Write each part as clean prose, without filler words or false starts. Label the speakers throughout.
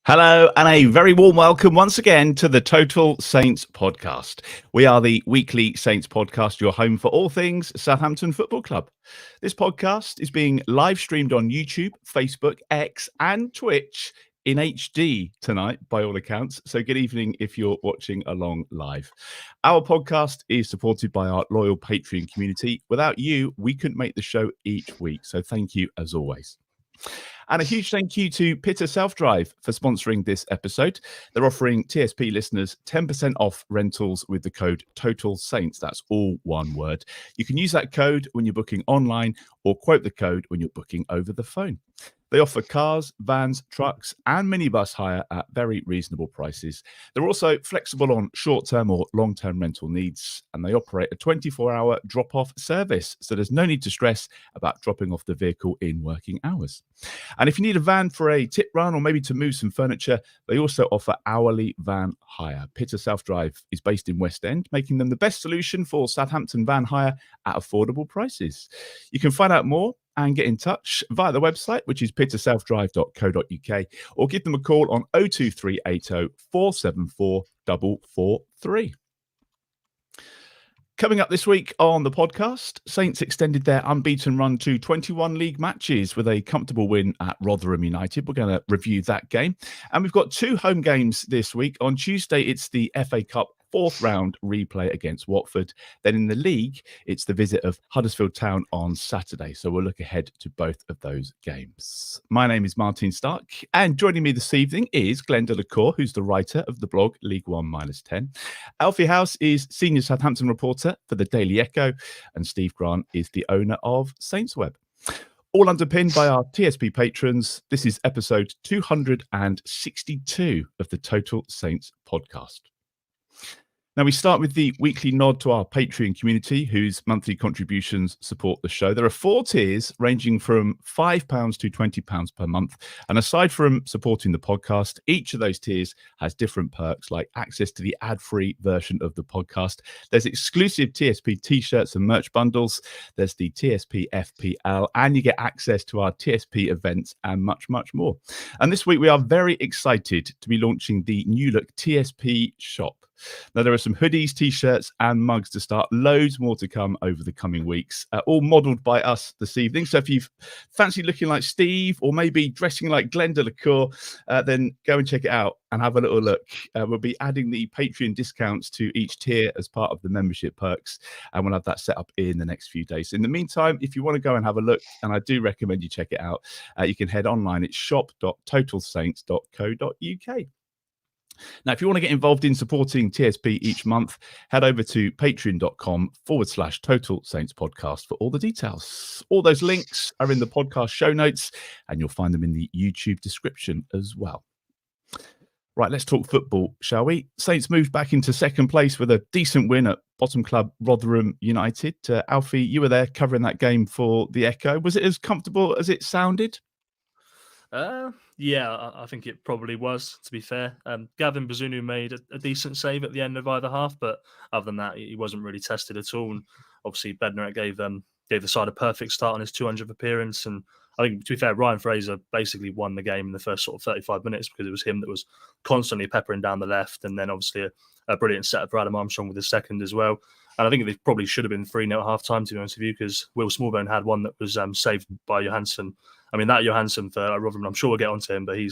Speaker 1: Hello, and a very warm welcome once again to the Total Saints podcast. We are the weekly Saints podcast, your home for all things Southampton Football Club. This podcast is being live streamed on YouTube, Facebook, X, and Twitch in HD tonight, by all accounts. So good evening if you're watching along live. Our podcast is supported by our loyal Patreon community. Without you, we couldn't make the show each week. So thank you as always. And a huge thank you to Pitter Self-Drive for sponsoring this episode. They're offering TSP listeners 10% off rentals with the code Total Saints. That's all one word. You can use that code when you're booking online or quote the code when you're booking over the phone. They offer cars, vans, trucks, and minibus hire at very reasonable prices. They're also flexible on short-term or long-term rental needs, and they operate a 24-hour drop-off service, so there's no need to stress about dropping off the vehicle in working hours. And if you need a van for a tip run or maybe to move some furniture, they also offer hourly van hire. Pitter Self-Drive is based in West End, making them the best solution for Southampton van hire at affordable prices. You can find out more and get in touch via the website, which is pitterselfdrive.co.uk, or give them a call on 02380 474 443. Coming up this week on the podcast, Saints extended their unbeaten run to 21 league matches with a comfortable win at Rotherham United. We're going to review that game. And we've got two home games this week. On Tuesday, it's the FA Cup fourth round replay against Watford. Then in the league, it's the visit of Huddersfield Town on Saturday. So we'll look ahead to both of those games. My name is Martin Starke, and joining me this evening is Glen Cour, who's the writer of the blog League One -10. Alfie House is senior Southampton reporter for the Daily Echo, and Steve Grant is the owner of SaintsWeb. All underpinned by our TSP patrons, this is episode 262 of the Total Saints podcast. Now, we start with the weekly nod to our Patreon community, whose monthly contributions support the show. There are 4 tiers ranging from £5 to £20 per month. And aside from supporting the podcast, each of those tiers has different perks, like access to the ad-free version of the podcast. There's exclusive TSP t-shirts and merch bundles. There's the TSP FPL, and you get access to our TSP events and much, much more. And this week, we are very excited to be launching the new look TSP shop. Now, there are some hoodies, t-shirts, and mugs to start. Loads more to come over the coming weeks, all modelled by us this evening. So if you fancy looking like Steve or maybe dressing like Glen Cour, then go and check it out and have a little look. We'll be adding the Patreon discounts to each tier as part of the membership perks, and we'll have that set up in the next few days. In the meantime, if you want to go and have a look, and I do recommend you check it out, you can head online. It's shop.totalsaints.co.uk. Now, if you want to get involved in supporting TSP each month, head over to patreon.com/Total Saints podcast for all the details. All those links are in the podcast show notes, and you'll find them in the YouTube description as well. Right, let's talk football, shall we? Saints moved back into second place with a decent win at bottom club Rotherham United. Alfie, you were there covering that game for the Echo. Was it as comfortable as it sounded?
Speaker 2: Yeah, I think it probably was, to be fair. Gavin Bazunu made a decent save at the end of either half, but other than that, he wasn't really tested at all. And obviously, Bednarek gave the side a perfect start on his 200th appearance. And I think, to be fair, Ryan Fraser basically won the game in the first sort of 35 minutes because it was him that was constantly peppering down the left. And then obviously a brilliant set for Adam Armstrong with his second as well. And I think they probably should have been 3-0 at half time, to be honest with you, because Will Smallbone had one that was saved by Johansson. I mean, that Johansson for Rotherham, I'm sure we'll get onto him, but he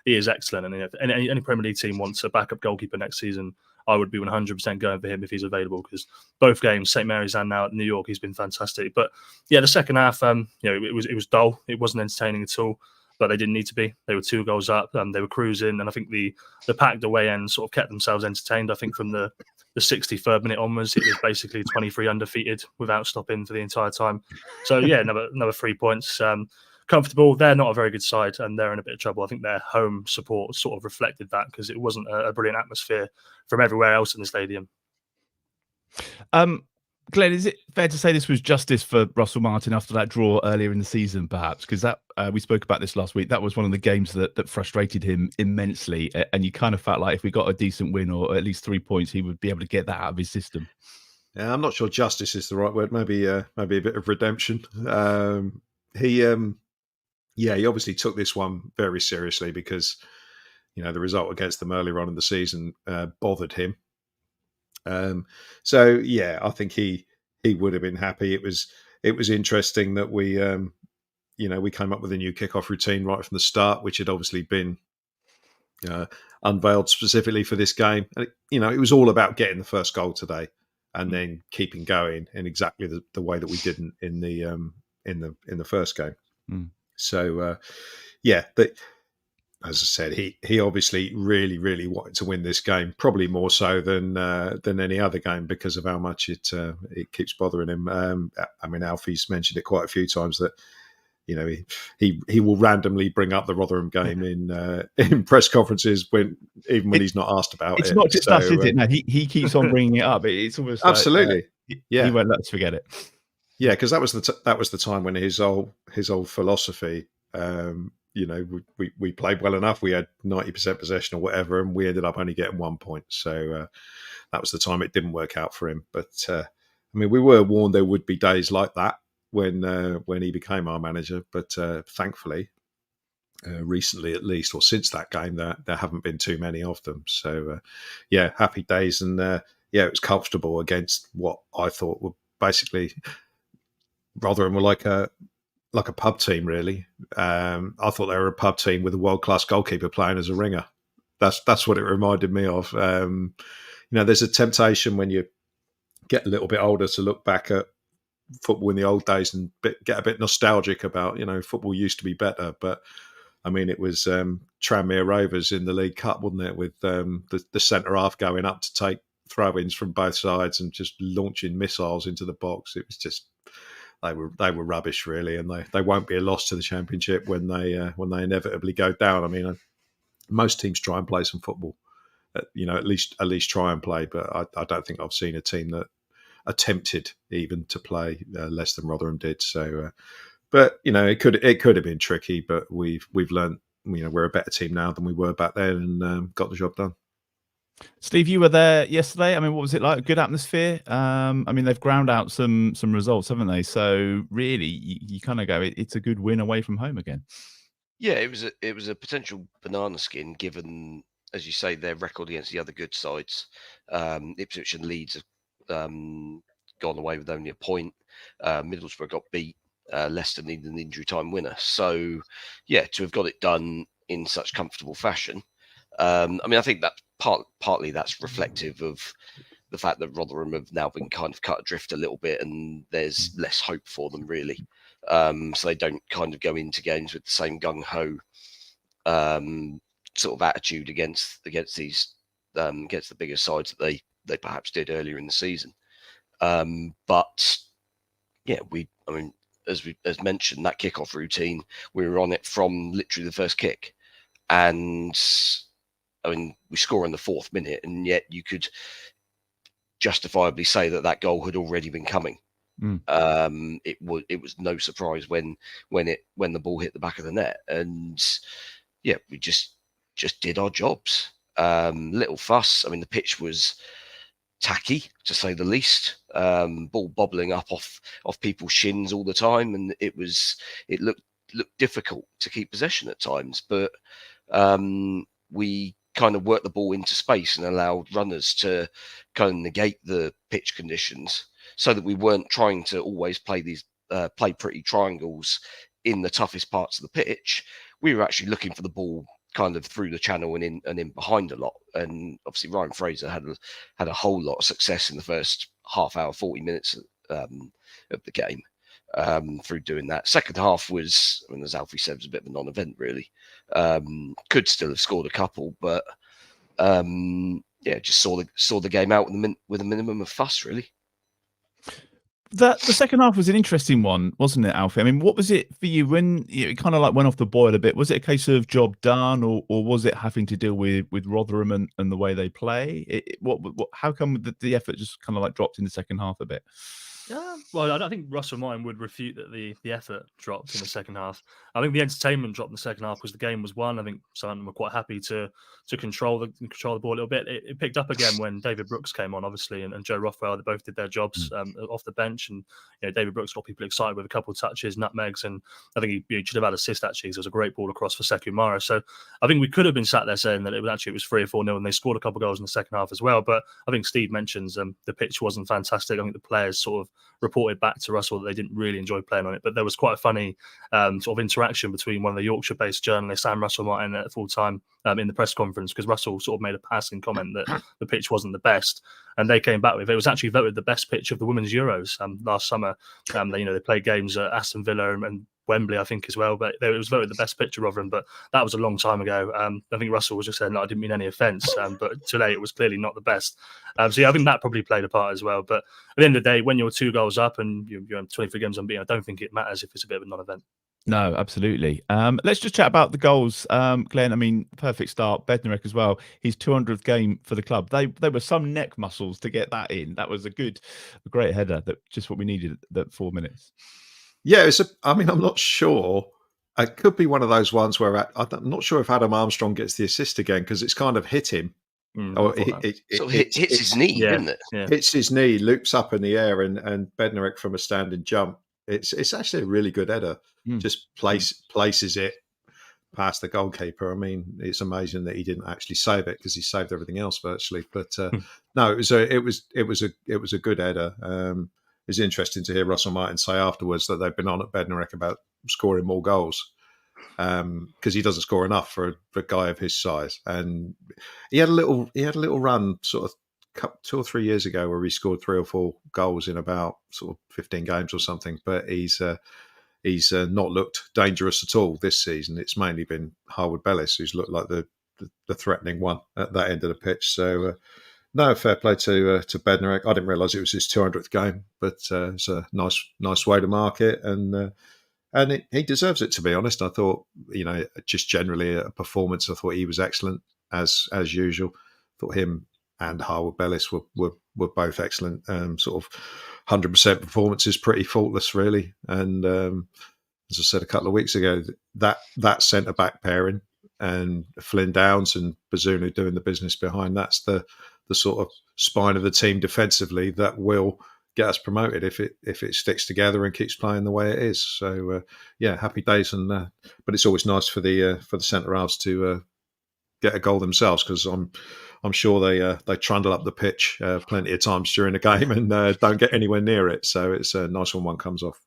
Speaker 2: is excellent. And if any Premier League team wants a backup goalkeeper next season, I would be 100% going for him if he's available, because both games, St. Mary's and now at New York, he's been fantastic. But yeah, the second half, it was dull. It wasn't entertaining at all, but they didn't need to be. They were 2 goals up, they were cruising, and I think the packed away end sort of kept themselves entertained. I think from the 63rd minute onwards, it was basically 23 undefeated without stopping for the entire time. So yeah, another 3 points. Comfortable. They're not a very good side, and they're in a bit of trouble. I think their home support sort of reflected that, because it wasn't a brilliant atmosphere from everywhere else in the stadium.
Speaker 1: Glen, is it fair to say this was justice for Russell Martin after that draw earlier in the season, perhaps? Because that we spoke about this last week. That was one of the games that frustrated him immensely, and you kind of felt like if we got a decent win or at least 3 points, he would be able to get that out of his system.
Speaker 3: Yeah, I'm not sure justice is the right word. Maybe a bit of redemption. He obviously took this one very seriously, because the result against them earlier on in the season bothered him. So yeah, I think he would have been happy. It was interesting that we came up with a new kickoff routine right from the start, which had obviously been unveiled specifically for this game. And it was all about getting the first goal today and then keeping going in exactly the way that we didn't in the first game. So yeah, but as I said, he obviously really, really wanted to win this game, probably more so than any other game because of how much it keeps bothering him. I mean, Alfie's mentioned it quite a few times that he will randomly bring up the Rotherham game in press conferences when he's not asked about it.
Speaker 1: It's not just us, is it? No, he keeps on bringing it up. It's almost
Speaker 3: absolutely,
Speaker 1: he won't let us forget it.
Speaker 3: Yeah, because that was the time when his old philosophy. We played well enough. We had 90% possession or whatever, and we ended up only getting 1 point. So that was the time it didn't work out for him. But I mean, we were warned there would be days like that when he became our manager. But thankfully, recently at least, or since that game, there haven't been too many of them. So yeah, happy days, and it was comfortable against what I thought were basically Rotherham were like a pub team, really. I thought they were a pub team with a world-class goalkeeper playing as a ringer. That's what it reminded me of. There's a temptation when you get a little bit older to look back at football in the old days and get a bit nostalgic about, football used to be better. But I mean, it was Tranmere Rovers in the League Cup, wasn't it? With the centre half going up to take throw-ins from both sides and just launching missiles into the box. It was just they were rubbish, really, and they won't be a loss to the Championship when they inevitably go down. I mean, most teams try and play some football, at least try and play. But I don't think I've seen a team that attempted even to play less than Rotherham did. So, but it could have been tricky. But we've learned. We're a better team now than we were back then, and got the job done.
Speaker 1: Steve, you were there yesterday. I mean, what was it like? Good atmosphere. I mean, they've ground out some results, haven't they? So really, you kind of go, it's a good win away from home again.
Speaker 4: Yeah, it was a potential banana skin given, as you say, their record against the other good sides. Ipswich and Leeds have gone away with only a point. Middlesbrough got beat. Leicester needed an injury time winner. So, yeah, to have got it done in such comfortable fashion. I mean, I think that partly that's reflective of the fact that Rotherham have now been kind of cut adrift a little bit, and there's less hope for them, really. So they don't kind of go into games with the same gung ho sort of attitude against these against the bigger sides that they perhaps did earlier in the season. But yeah, as mentioned, that kickoff routine, we were on it from literally the first kick, and I mean, we score in the 4th minute, and yet you could justifiably say that goal had already been coming. It was no surprise when the ball hit the back of the net, and yeah, we just did our jobs. Little fuss. I mean, the pitch was tacky, to say the least. Ball bobbling up off people's shins all the time, and it looked difficult to keep possession at times. But we kind of worked the ball into space and allowed runners to kind of negate the pitch conditions, so that we weren't trying to always play pretty triangles in the toughest parts of the pitch. We were actually looking for the ball kind of through the channel and in behind a lot. And obviously Ryan Fraser had a whole lot of success in the first half hour, 40 minutes of the game through doing that. Second half was, I mean, as Alfie said, was a bit of a non-event, really. Could still have scored a couple, but just saw the game out with a minimum of fuss, really.
Speaker 1: The second half was an interesting one, wasn't it, Alfie? I mean, what was it for you when it kind of like went off the boil a bit? Was it a case of job done, or was it having to deal with Rotherham and the way they play? How come the effort just kind of like dropped in the second half a bit?
Speaker 2: Yeah, well, I don't think Russell Martin would refute that the effort dropped in the second half. I think the entertainment dropped in the second half because the game was won. I think Southampton were quite happy to control the ball a little bit. It picked up again when David Brooks came on, obviously, and Joe Rothwell. They both did their jobs off the bench, and David Brooks got people excited with a couple of touches, nutmegs, and I think he should have had assist actually. Because it was a great ball across for Sekou Mara. So I think we could have been sat there saying that it was 3 or 4-0, and they scored a couple of goals in the second half as well. But I think Steve mentions the pitch wasn't fantastic. I think the players sort of reported back to Russell that they didn't really enjoy playing on it, but there was quite a funny sort of interaction between one of the Yorkshire-based journalists and Russell Martin at full time in the press conference, because Russell sort of made a passing comment that the pitch wasn't the best, and they came back with it was actually voted the best pitch of the Women's Euros last summer. They played games at Aston Villa and Wembley, I think, as well, but it was voted the best pitch of Rotherham, but that was a long time ago. I think Russell was just saying, no, I didn't mean any offence, but today it was clearly not the best. I think that probably played a part as well. But at the end of the day, when you're 2 goals up and you're 23 games unbeaten, I don't think it matters if it's a bit of a non-event.
Speaker 1: No, absolutely. Let's just chat about the goals, Glenn. I mean, perfect start. Bednarek as well. His 200th game for the club. There were some neck muscles to get that in. That was a great header. That just what we needed at 4 minutes.
Speaker 3: Yeah, I'm not sure. It could be one of those ones where I'm not sure if Adam Armstrong gets the assist again because it's kind of hit him.
Speaker 4: It hits his knee, didn't it?
Speaker 3: Yeah. Hits his knee, loops up in the air, and Bednarek from a standing jump. It's actually a really good header. Just places it past the goalkeeper. I mean, it's amazing that he didn't actually save it because he saved everything else virtually. But no, it was a good header. It's interesting to hear Russell Martin say afterwards that they've been on at Bednarek about scoring more goals because he doesn't score enough for a guy of his size. And he had a little run sort of 2 or 3 years ago where he scored 3 or 4 goals in about sort of 15 games or something. But he's not looked dangerous at all this season. It's mainly been Harwood Bellis who's looked like the threatening one at that end of the pitch. So. No, fair play to Bednarek. I didn't realise it was his 200th game, but it's a nice way to mark it, and he deserves it. To be honest, I thought just generally a performance. I thought he was excellent as usual. I thought him and Harwood Bellis were both excellent. Sort of 100% performances, pretty faultless, really. And as I said a couple of weeks ago, that centre back pairing and Flynn Downs and Bazunu doing the business behind that's the sort of spine of the team defensively that will get us promoted if it sticks together and keeps playing the way it is. So happy days. And but it's always nice for the centre halves to get a goal themselves because I'm sure they trundle up the pitch plenty of times during the game and don't get anywhere near it. So it's a nice when one comes off.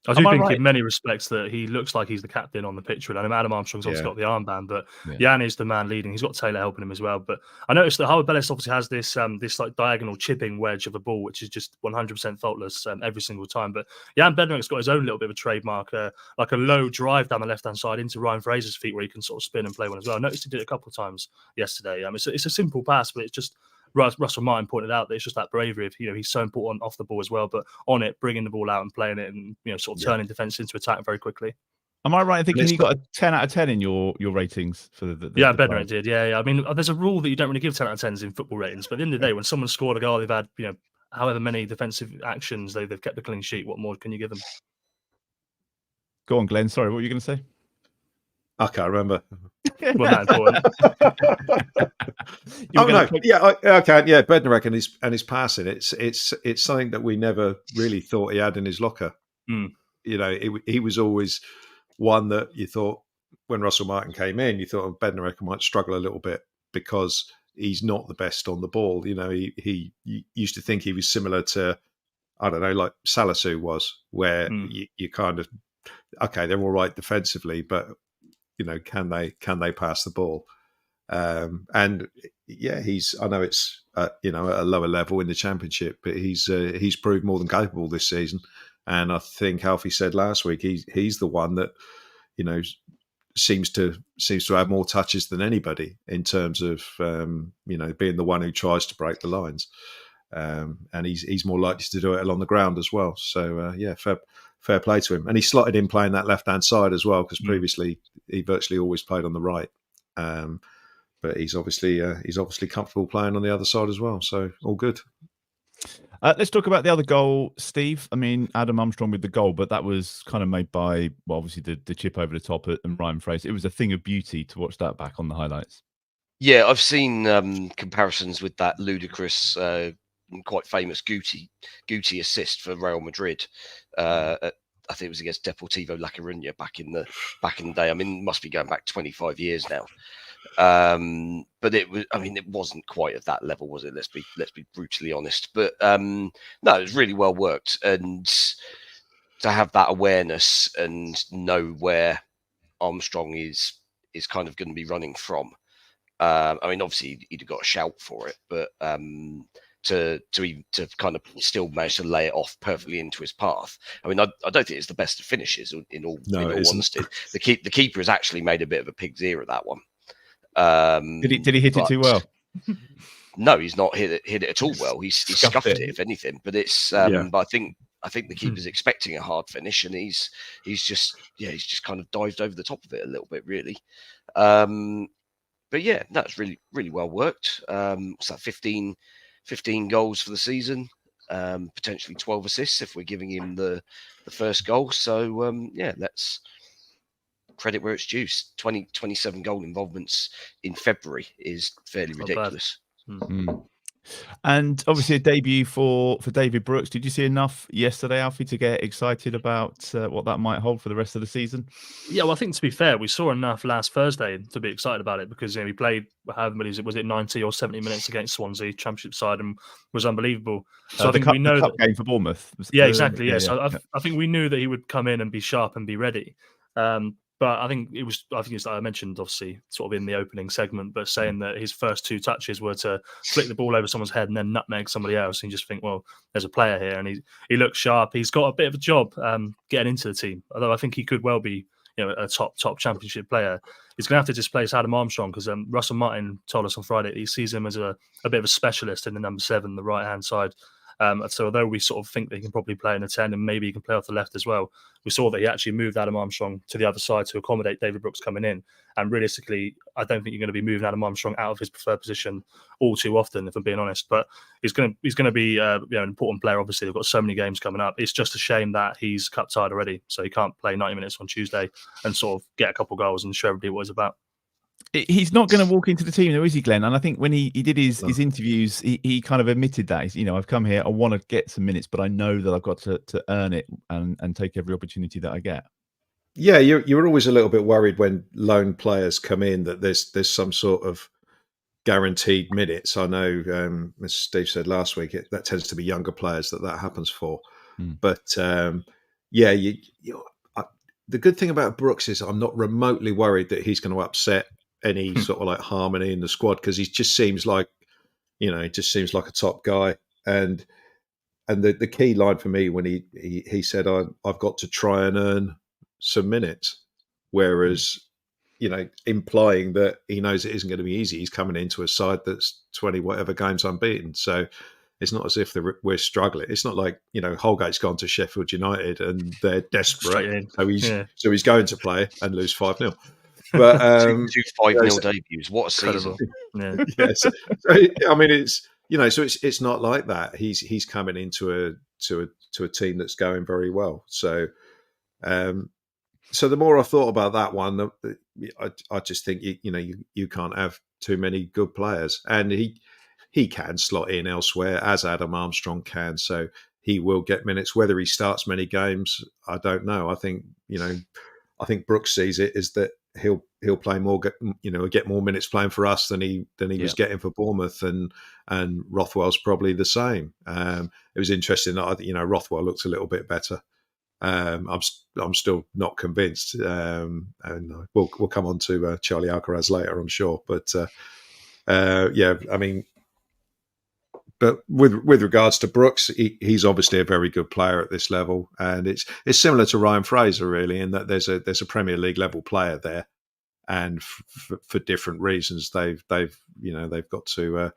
Speaker 2: I do think in many respects that he looks like he's the captain on the pitch. I mean, Adam Armstrong's obviously got the armband, but Jan is the man leading. He's got Taylor helping him as well. But I noticed that Harwood Bellis obviously has this like diagonal chipping wedge of a ball, which is just 100% faultless every single time. But Jan Bednarek's got his own little bit of a trademark, like a low drive down the left-hand side into Ryan Fraser's feet where he can sort of spin and play one as well. I noticed he did it a couple of times yesterday. It's a simple pass, but it's just... Russell Martin pointed out that it's just that bravery of he's so important off the ball as well, but on it, bringing the ball out and playing it, and sort of turning defense into attack very quickly.
Speaker 1: Am I right in thinking he got a 10 out of 10 in your ratings for the
Speaker 2: Bednarek did. Yeah. I mean, there's a rule that you don't really give 10 out of 10s in football ratings, but at the end of the day, when someone scored a goal, they've had however many defensive actions, they've kept a clean sheet. What more can you give them?
Speaker 3: Go on, Glenn. Sorry, what were you going to say? I can't remember.
Speaker 2: Well, that important.
Speaker 3: I can. Yeah, Bednarek and his passing. It's something that we never really thought he had in his locker. He was always one that you thought when Russell Martin came in, you thought Bednarek might struggle a little bit because he's not the best on the ball. He used to think he was similar to, I don't know, like Salisu was, where you kind of they're all right defensively, but can they pass the ball? I know it's at a lower level in the Championship, but he's proved more than capable this season. And I think Alfie said last week he's the one that seems to have more touches than anybody in terms of being the one who tries to break the lines, and he's more likely to do it along the ground as well. So fair play to him. And he slotted in playing that left hand side as well because previously he virtually always played on the right. But he's obviously comfortable playing on the other side as well. So all good.
Speaker 1: Let's talk about the other goal, Steve. I mean, Adam Armstrong with the goal, but that was kind of made by, well, obviously the chip over the top and Ryan Fraser. It was a thing of beauty to watch that back on the highlights.
Speaker 4: Yeah, I've seen comparisons with that ludicrous, quite famous Guti assist for Real Madrid. I think it was against Deportivo La Coruña back in the day. I mean, it must be going back 25 years now. But it was, I mean, it wasn't quite at that level, was it? Let's be brutally honest. But no, it was really well worked, and to have that awareness and know where Armstrong is kind of going to be running from. I mean, obviously he'd have got a shout for it, but to kind of still manage to lay it off perfectly into his path. I mean, I don't think it's the best of finishes in all honesty. The keeper has actually made a bit of a pig's ear of that one.
Speaker 1: Did he hit it too well?
Speaker 4: No, he's not hit it at all well. He's scuffed it, if anything. But it's but I think the keeper's expecting a hard finish, and he's just kind of dived over the top of it a little bit, really. But yeah, that's really, really well worked. What's that, 15 goals for the season, potentially 12 assists if we're giving him the first goal. So yeah, let's credit where it's due. 27 goal involvements in February is fairly ridiculous.
Speaker 1: And obviously a debut for David Brooks. Did you see enough yesterday, Alfie, to get excited about what that might hold for the rest of the season?
Speaker 2: Yeah, well, I think to be fair, we saw enough last Thursday to be excited about it because we played, however many, was it 90 or 70 minutes against Swansea, Championship side, and was unbelievable. So I think we know
Speaker 1: the cup game for Bournemouth.
Speaker 2: Yeah, exactly. Yeah. So I think we knew that he would come in and be sharp and be ready. But I think it's like I mentioned, obviously, sort of in the opening segment, but saying that his first 2 touches were to flick the ball over someone's head and then nutmeg somebody else, and you just think, well, there's a player here, and he looks sharp. He's got a bit of a job getting into the team, although I think he could well be, a top Championship player. He's going to have to displace Adam Armstrong because Russell Martin told us on Friday he sees him as a bit of a specialist in the number 7, the right hand side. So although we sort of think that he can probably play in a 10 and maybe he can play off the left as well, we saw that he actually moved Adam Armstrong to the other side to accommodate David Brooks coming in. And realistically, I don't think you're going to be moving Adam Armstrong out of his preferred position all too often, if I'm being honest. But he's going to be an important player. Obviously, they've got so many games coming up. It's just a shame that he's cup tired already, so he can't play 90 minutes on Tuesday and sort of get a couple goals and show everybody what it's about.
Speaker 1: He's not going to walk into the team, though, is he, Glenn? And I think when he did his interviews, he kind of admitted that. I've come here, I want to get some minutes, but I know that I've got to earn it and take every opportunity that I get.
Speaker 3: Yeah, you're always a little bit worried when loan players come in that there's some sort of guaranteed minutes. I know, as Steve said last week, that tends to be younger players that happens for. But yeah, the good thing about Brooks is I'm not remotely worried that he's going to upset any sort of like harmony in the squad, because he just seems like, a top guy. And the key line for me when he said, I've got to try and earn some minutes, whereas, implying that he knows it isn't going to be easy. He's coming into a side that's 20 whatever games unbeaten. So it's not as if we're struggling. It's not like, Holgate's gone to Sheffield United and they're desperate. So he's going to play and lose 5-0. But
Speaker 4: 2 5-0 debuts. What a season!
Speaker 2: Yeah.
Speaker 3: So, I mean, it's so it's not like that. He's coming into a team that's going very well. So, so the more I thought about that one, I just think you can't have too many good players, and he can slot in elsewhere as Adam Armstrong can. So he will get minutes. Whether he starts many games, I don't know. I think Brooks sees it is that he'll play more, get more minutes playing for us than he was getting for Bournemouth, and Rothwell's probably the same. It was interesting that Rothwell looked a little bit better. I'm still not convinced, and we'll come on to Charlie Alcaraz later, I'm sure. But yeah, I mean, but with regards to Brooks, he's obviously a very good player at this level, and it's similar to Ryan Fraser really, in that there's a Premier League level player there, and for different reasons they've got to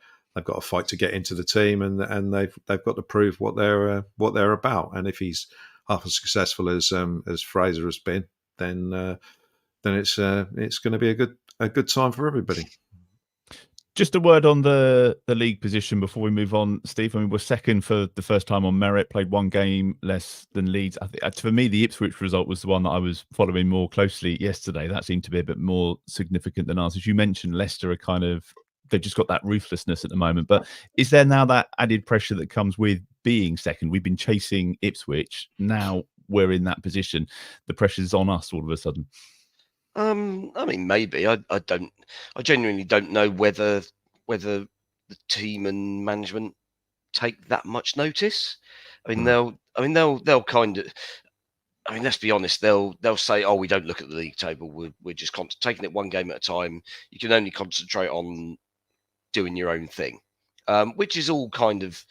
Speaker 3: fight to get into the team, and they've got to prove what they're about. And if he's half as successful as Fraser has been, then it's going to be a good time for everybody.
Speaker 1: Just a word on the league position before we move on, Steve. I mean, we're second for the first time on merit, played one game less than Leeds. I think, for me, the Ipswich result was the one that I was following more closely yesterday. That seemed to be a bit more significant than ours. As you mentioned, Leicester are they've just got that ruthlessness at the moment. But is there now that added pressure that comes with being second? We've been chasing Ipswich. Now we're in that position. The pressure's on us all of a sudden.
Speaker 4: I mean, maybe. I genuinely don't know whether the team and management take that much notice. I mean, they'll kind of. I mean, let's be honest. They'll say, "Oh, we don't look at the league table. We're just taking it one game at a time. You can only concentrate on doing your own thing," which is all kind of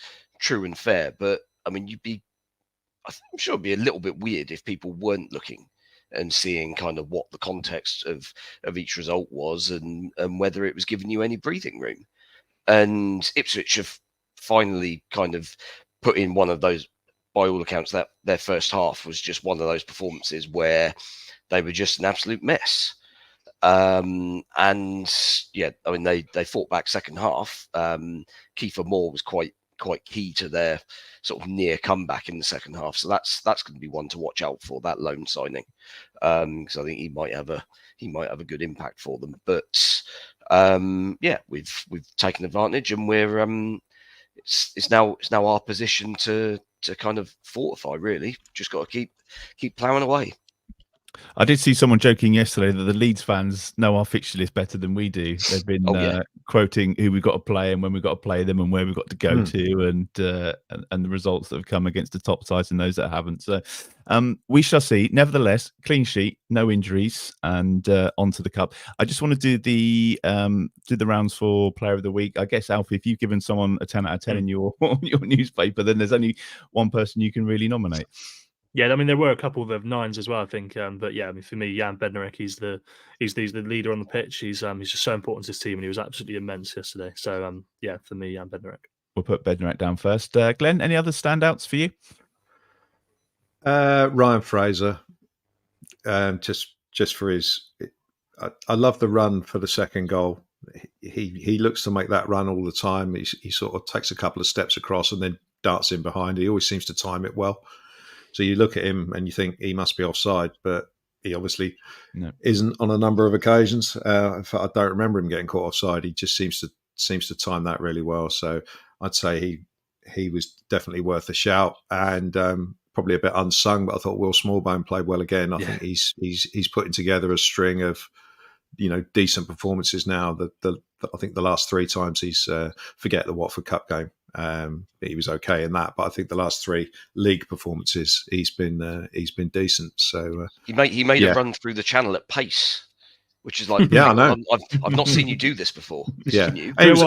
Speaker 4: true and fair. But I mean, I'm sure it'd be a little bit weird if people weren't looking and seeing kind of what the context of each result was and whether it was giving you any breathing room. And Ipswich have finally kind of put in one of those, by all accounts, that their first half was just one of those performances where they were just an absolute mess. And yeah, I mean, they fought back second half. Kiefer Moore was quite key to their sort of near comeback in the second half. So that's going to be one to watch out for, that loan signing, because I think he might have a good impact for them. But yeah, we've taken advantage, and we're it's now our position to kind of fortify. Really, just got to keep ploughing away.
Speaker 1: I did see someone joking yesterday that the Leeds fans know our fixture list better than we do. They've been quoting who we've got to play and when we've got to play them and where we've got to go to and the results that have come against the top sides and those that haven't. So we shall see. Nevertheless, clean sheet, no injuries, and onto the cup. I just want to do the rounds for Player of the Week. I guess, Alfie, if you've given someone a 10 out of 10 in your newspaper, then there's only one person you can really nominate.
Speaker 2: Yeah, I mean, there were a couple of 9s as well, I think. But yeah, I mean, for me, Jan Bednarek, he's the leader on the pitch. He's just so important to his team, and he was absolutely immense yesterday. So yeah, for me, Jan Bednarek.
Speaker 1: We'll put Bednarek down first. Glenn, any other standouts for you?
Speaker 3: Ryan Fraser, just for his. I love the run for the second goal. He looks to make that run all the time. He sort of takes a couple of steps across and then darts in behind. He always seems to time it well. So you look at him and you think he must be offside, but he obviously isn't on a number of occasions. In fact, I don't remember him getting caught offside. He just seems to time that really well. So I'd say he was definitely worth a shout, and probably a bit unsung. But I thought Will Smallbone played well again. I think he's putting together a string of decent performances now. I think the last 3 times he's forget the Watford Cup game. He was okay in that, but I think the last 3 league performances he's been decent. So
Speaker 4: he made a run through the channel at pace, which is like,
Speaker 3: I know.
Speaker 4: I've not seen you do this before. This is new.
Speaker 3: He was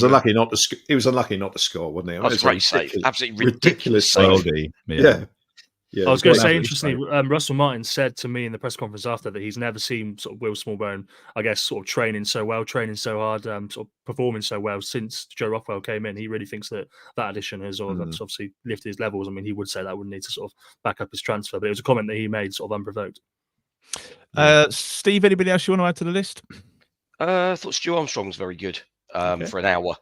Speaker 3: unlucky not to. He was unlucky not to score, wasn't he?
Speaker 4: That was a great save. Absolutely ridiculous save.
Speaker 3: Yeah,
Speaker 2: I was going to say, interestingly, Russell Martin said to me in the press conference after that he's never seen sort of Will Smallbone, I guess, sort of training so so hard, sort of performing so well since Joe Rothwell came in. He really thinks that addition has obviously lifted his levels. I mean, he would say that wouldn't need to sort of back up his transfer, but it was a comment that he made sort of unprovoked.
Speaker 1: Steve, anybody else you want to add to the list?
Speaker 4: I thought Stu Armstrong was very good for an hour.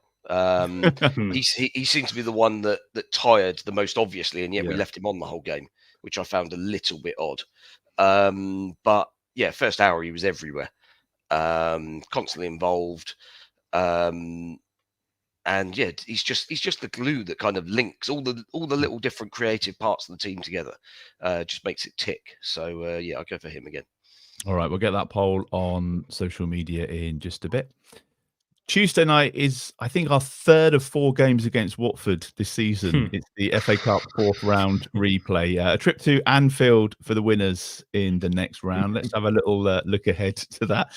Speaker 4: He seemed to be the one that tired the most obviously, and yet we left him on the whole game, which I found a little bit odd. But yeah, first hour he was everywhere, constantly involved, and yeah, he's just the glue that kind of links all the little different creative parts of the team together. Just makes it tick. So yeah, I'll go for him again.
Speaker 1: All right, we'll get that poll on social media in just a bit. Tuesday night is, I think, our 3rd of 4 games against Watford this season. It's the FA Cup 4th round replay. A trip to Anfield for the winners in the next round. Let's have a little look ahead to that.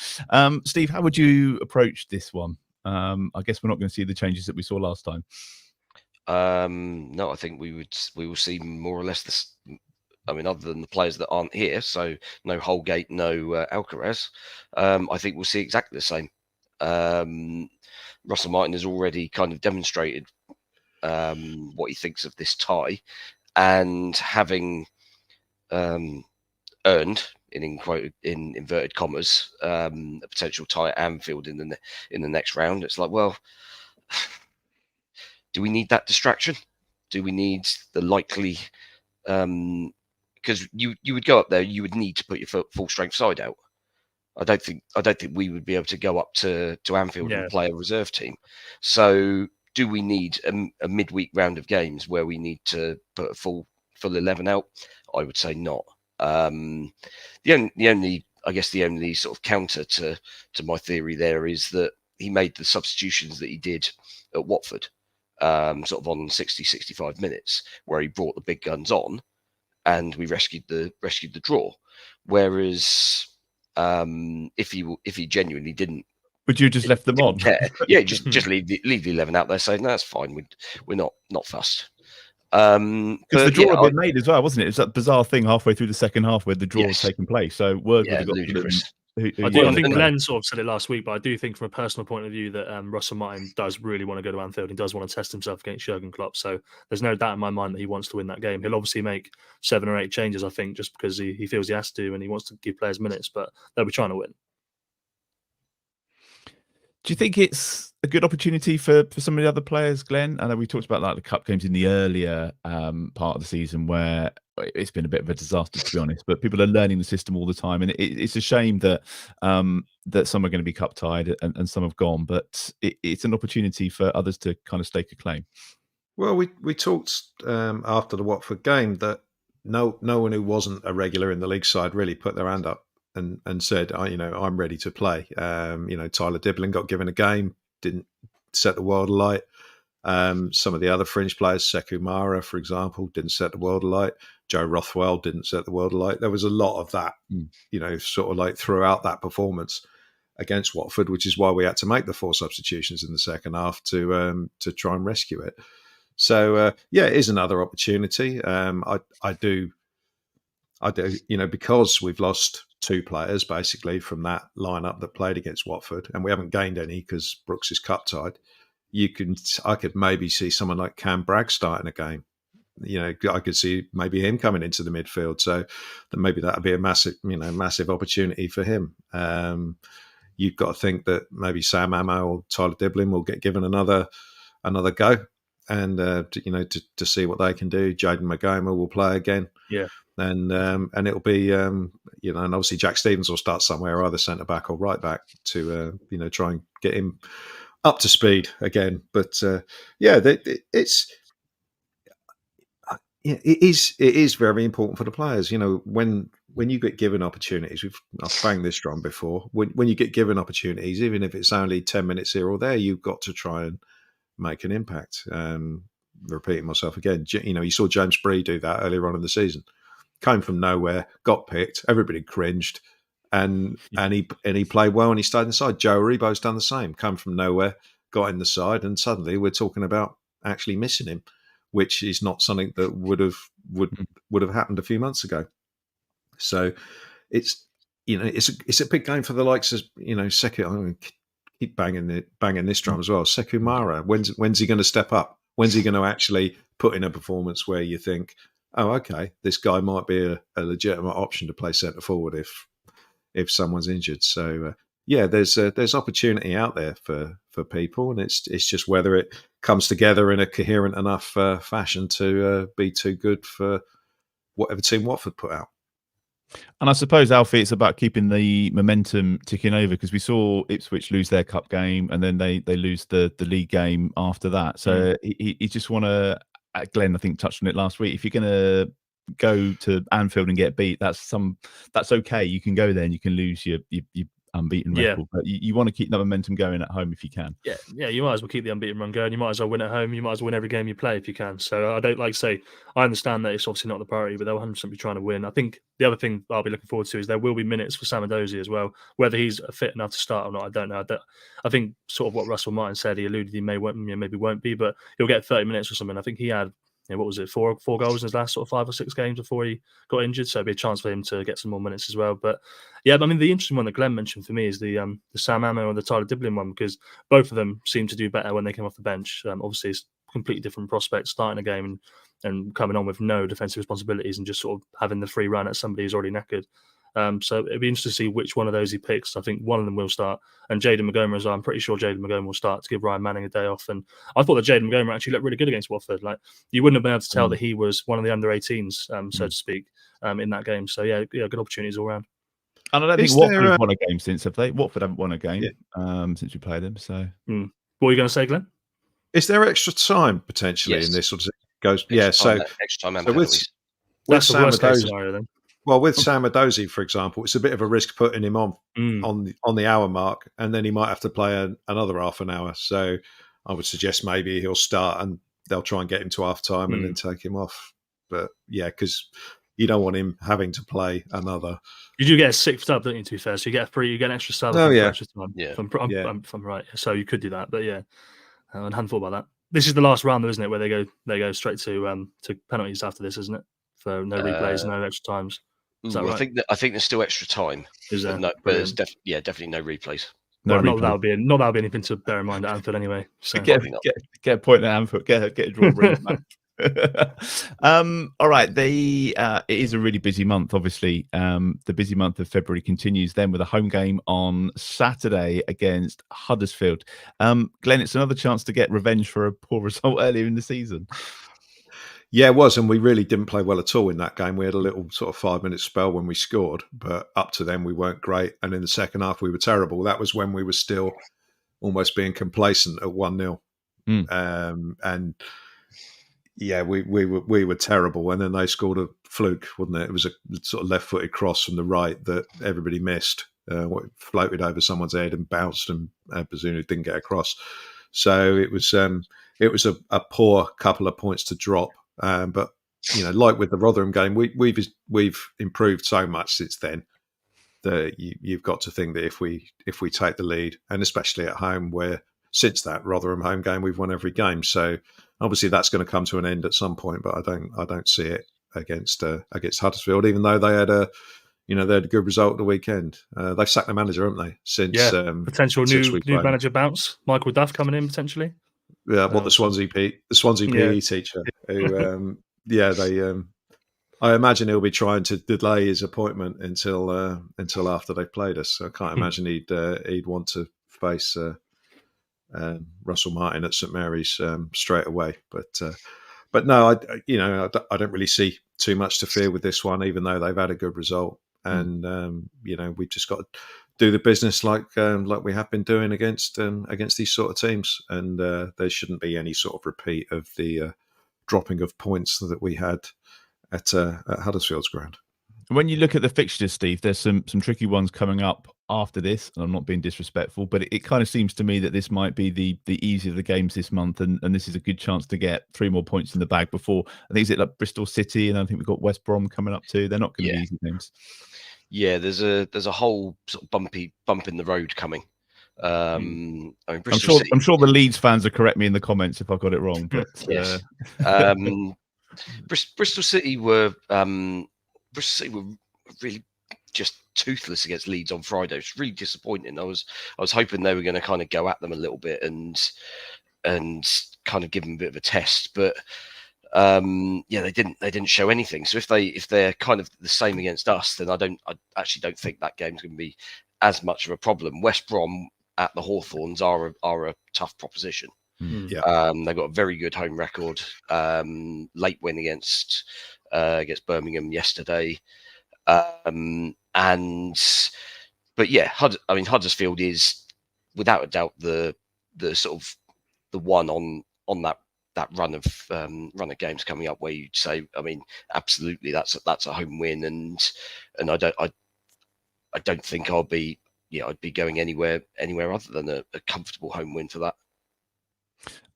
Speaker 1: Steve, how would you approach this one? I guess we're not going to see the changes that we saw last time.
Speaker 4: No, I think we will see more or less this. I mean, other than the players that aren't here, so no Holgate, no Alcaraz, I think we'll see exactly the same. Russell Martin has already kind of demonstrated what he thinks of this tie, and having earned in inverted commas, a potential tie at Anfield in the next round. It's like, well, do we need that distraction? Do we need the likely? Because you would go up there, you would need to put your full strength side out. I don't think we would be able to go up to Anfield and play a reserve team. So do we need a midweek round of games where we need to put a full 11 out? I would say not. The only sort of counter to my theory there is that he made the substitutions that he did at Watford, sort of on 60, 65 minutes, where he brought the big guns on, and we rescued the draw. Whereas if he genuinely didn't,
Speaker 1: would you just left them on?
Speaker 4: Care, yeah, just leave the 11 out there, saying no, that's fine. We're not fussed. Because
Speaker 1: the draw had been made as well, wasn't it? It's that bizarre thing halfway through the second half where the draw was taking place. So word would have got
Speaker 4: ludicrous.
Speaker 2: I think Glen sort of said it last week, but I do think from a personal point of view that Russell Martin does really want to go to Anfield. He does want to test himself against Jurgen Klopp. So there's no doubt in my mind that he wants to win that game. He'll obviously make 7 or 8 changes, I think, just because he feels he has to and he wants to give players minutes, but they'll be trying to win.
Speaker 1: Do you think it's a good opportunity for some of the other players, Glenn? I know we talked about like the cup games in the earlier part of the season where it's been a bit of a disaster, to be honest. But people are learning the system all the time, and it's a shame that that some are going to be cup tied and some have gone. But it's an opportunity for others to kind of stake a claim.
Speaker 3: Well, we talked after the Watford game that no one who wasn't a regular in the league side really put their hand up and said, I'm ready to play. Tyler Diblin got given a game, didn't set the world alight. Some of the other fringe players, Sekou Mara, for example, didn't set the world alight. Joe Rothwell didn't set the world alight. There was a lot of that, sort of like throughout that performance against Watford, which is why we had to make the 4 substitutions in the second half to try and rescue it. So, it is another opportunity. I do, because we've lost 2 players basically from that lineup that played against Watford, and we haven't gained any because Brooks is cup tied. I could maybe see someone like Cam Bragg starting a game. I could see maybe him coming into the midfield. So then maybe that would be a massive opportunity for him. You've got to think that maybe Sam Ammo or Tyler Diblin will get given another go, and to see what they can do. Jaden Magoma will play again.
Speaker 2: Yeah.
Speaker 3: And it'll be and obviously Jack Stevens will start somewhere, either centre back or right back, to try and get him up to speed again. But it is very important for the players. When you get given opportunities, I've banged this drum before. When you get given opportunities, even if it's only 10 minutes here or there, you've got to try and make an impact. Repeating myself again, you saw James Bree do that earlier on in the season. Came from nowhere, got picked, everybody cringed, and he played well and he stayed in the side. Joe Aribo's done the same. Come from nowhere, got in the side, and suddenly we're talking about actually missing him, which is not something that would have happened a few months ago. So it's a big game for the likes of Sekou. I'm going to keep banging this drum as well. Sekou Mara, when's he going to step up? When's he going to actually put in a performance where you think, oh, okay, this guy might be a legitimate option to play centre forward if someone's injured. So there's opportunity out there for people, and it's just whether it comes together in a coherent enough fashion to be too good for whatever team Watford put out.
Speaker 1: And I suppose, Alfie, it's about keeping the momentum ticking over, because we saw Ipswich lose their cup game and then they lose the league game after that. So you just want to, Glenn, I think, touched on it last week. If you're going to go to Anfield and get beat, that's okay. You can go there and you can lose your unbeaten record, but you want to keep that momentum going at home if you can.
Speaker 2: Yeah, you might as well keep the unbeaten run going. You might as well win at home. You might as well win every game you play if you can. So I understand that it's obviously not the priority, but they'll 100% be trying to win. I think the other thing I'll be looking forward to is there will be minutes for Samadozi as well. Whether he's fit enough to start or not, I don't know. I think sort of what Russell Martin said, he alluded he maybe won't be, but he'll get 30 minutes or something. I think he had, what was it, four goals in his last sort of 5 or 6 games before he got injured, so it'd be a chance for him to get some more minutes as well. But yeah, I mean, the interesting one that Glenn mentioned for me is the Sam Ammo and the Tyler Diblin one, because both of them seem to do better when they came off the bench. Obviously, it's completely different prospects, starting a game and coming on with no defensive responsibilities and just sort of having the free run at somebody who's already knackered. So it'd be interesting to see which one of those he picks. I think one of them will start, and Jayden Magoma as well. I'm pretty sure Jayden Magoma will start to give Ryan Manning a day off. And I thought that Jayden Magoma actually looked really good against Watford. Like, you wouldn't have been able to tell that he was one of the under-18s, so to speak, in that game. So yeah, good opportunities all round.
Speaker 1: And I don't think Watford have won a game since, have they? Watford haven't won a game since we played them. So,
Speaker 2: what were you going to say, Glenn?
Speaker 3: Is there extra time potentially in this sort of goes? Extra time and penalties.
Speaker 2: That's the worst case scenario then.
Speaker 3: Well, with Sam Edozie, for example, it's a bit of a risk putting him on the hour mark, and then he might have to play another half an hour. So I would suggest maybe he'll start and they'll try and get him to half time and then take him off. But yeah, because you don't want him having to play another.
Speaker 2: You do get a sixth sub, don't you? To be fair, so you get an extra sub. Extra time. Yeah, if I'm right. So you could do that, but yeah, I hadn't thought about that. This is the last round, though, isn't it? Where they go straight to penalties after this, isn't it? For no replays, no extra times. Is that right?
Speaker 4: I think there's still extra time.
Speaker 2: Is there?
Speaker 4: But there's definitely no replays.
Speaker 2: Not that would be anything to bear in mind at Anfield anyway. So.
Speaker 1: Get a point at Anfield. Get a draw ring. All right. It is a really busy month. Obviously, the busy month of February continues then with a home game on Saturday against Huddersfield. Glenn, it's another chance to get revenge for a poor result earlier in the season.
Speaker 3: Yeah, it was, and we really didn't play well at all in that game. We had a little sort of 5-minute spell when we scored, but up to then we weren't great. And in the second half, we were terrible. That was when we were still almost being complacent at 1-0. And yeah, we were terrible. And then they scored a fluke, wasn't it? It was a sort of left-footed cross from the right that everybody missed. Floated over someone's head and bounced, and Bazunu didn't get across. So it was a poor couple of points to drop. But like with the Rotherham game, we've improved so much since then that you've got to think that if we take the lead, and especially at home, where since that Rotherham home game we've won every game, so obviously that's going to come to an end at some point. But I don't see it against Huddersfield, even though they had a good result at the weekend. They've sacked the manager, haven't they? Since
Speaker 2: potential new manager bounce, Michael Duff coming in potentially.
Speaker 3: Yeah, the Swansea PE teacher. Who, I imagine he'll be trying to delay his appointment until after they've played us. So I can't imagine he'd want to face Russell Martin at St Mary's straight away. But no, I don't really see too much to fear with this one, even though they've had a good result. And we've just got to do the business like we have been doing against these sort of teams, and there shouldn't be any sort of repeat of the dropping of points that we had at Huddersfield's ground.
Speaker 1: When you look at the fixtures, Steve, there's some tricky ones coming up after this, and I'm not being disrespectful, but it kind of seems to me that this might be the easier of the games this month, and this is a good chance to get 3 more points in the bag before. I think, is it like Bristol City, and I think we've got West Brom coming up too. They're not going to be easy games.
Speaker 4: Yeah, there's a whole sort of bump in the road coming.
Speaker 1: I'm sure the Leeds fans will correct me in the comments if I got it wrong. But
Speaker 4: yes. Bristol City were really just toothless against Leeds on Friday. It's really disappointing. I was hoping they were going to kind of go at them a little bit and kind of give them a bit of a test, but they didn't show anything. So if they're kind of the same against us, then I actually don't think that game's going to be as much of a problem. West Brom at the Hawthorns are a tough proposition. They've got a very good home record. Late win against Birmingham yesterday, Huddersfield is without a doubt the sort of the one on that run of games coming up where you'd say, absolutely that's a home win, and I don't think I'd be going anywhere other than a comfortable home win for that.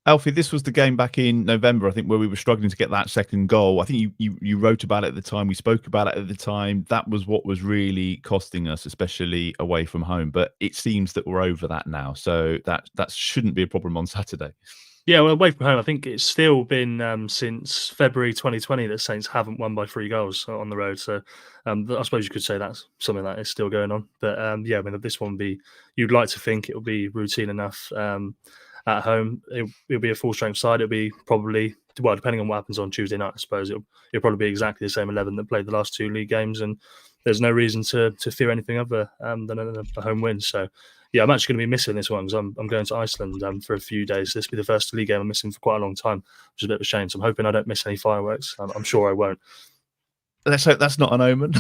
Speaker 1: Alfie, this was the game back in November, I think, where we were struggling to get that second goal. I think you wrote about it at the time. We spoke about it at the time. That was what was really costing us, especially away from home. But it seems that we're over that now. So that shouldn't be a problem on Saturday.
Speaker 2: Yeah, well, away from home, I think it's still been since February 2020 that Saints haven't won by 3 goals on the road. So I suppose you could say that's something that is still going on. But this one you'd like to think it will be routine enough. At home, it'll be a full strength side. It'll be probably well, depending on what happens on Tuesday night, I suppose it'll probably be exactly the same 11 that played the last 2 league games, and there's no reason to fear anything other than a home win. So, yeah, I'm actually going to be missing this one because I'm going to Iceland for a few days. This will be the first league game I'm missing for quite a long time, which is a bit of a shame. So I'm hoping I don't miss any fireworks. I'm sure I won't.
Speaker 1: Let's hope that's not an omen.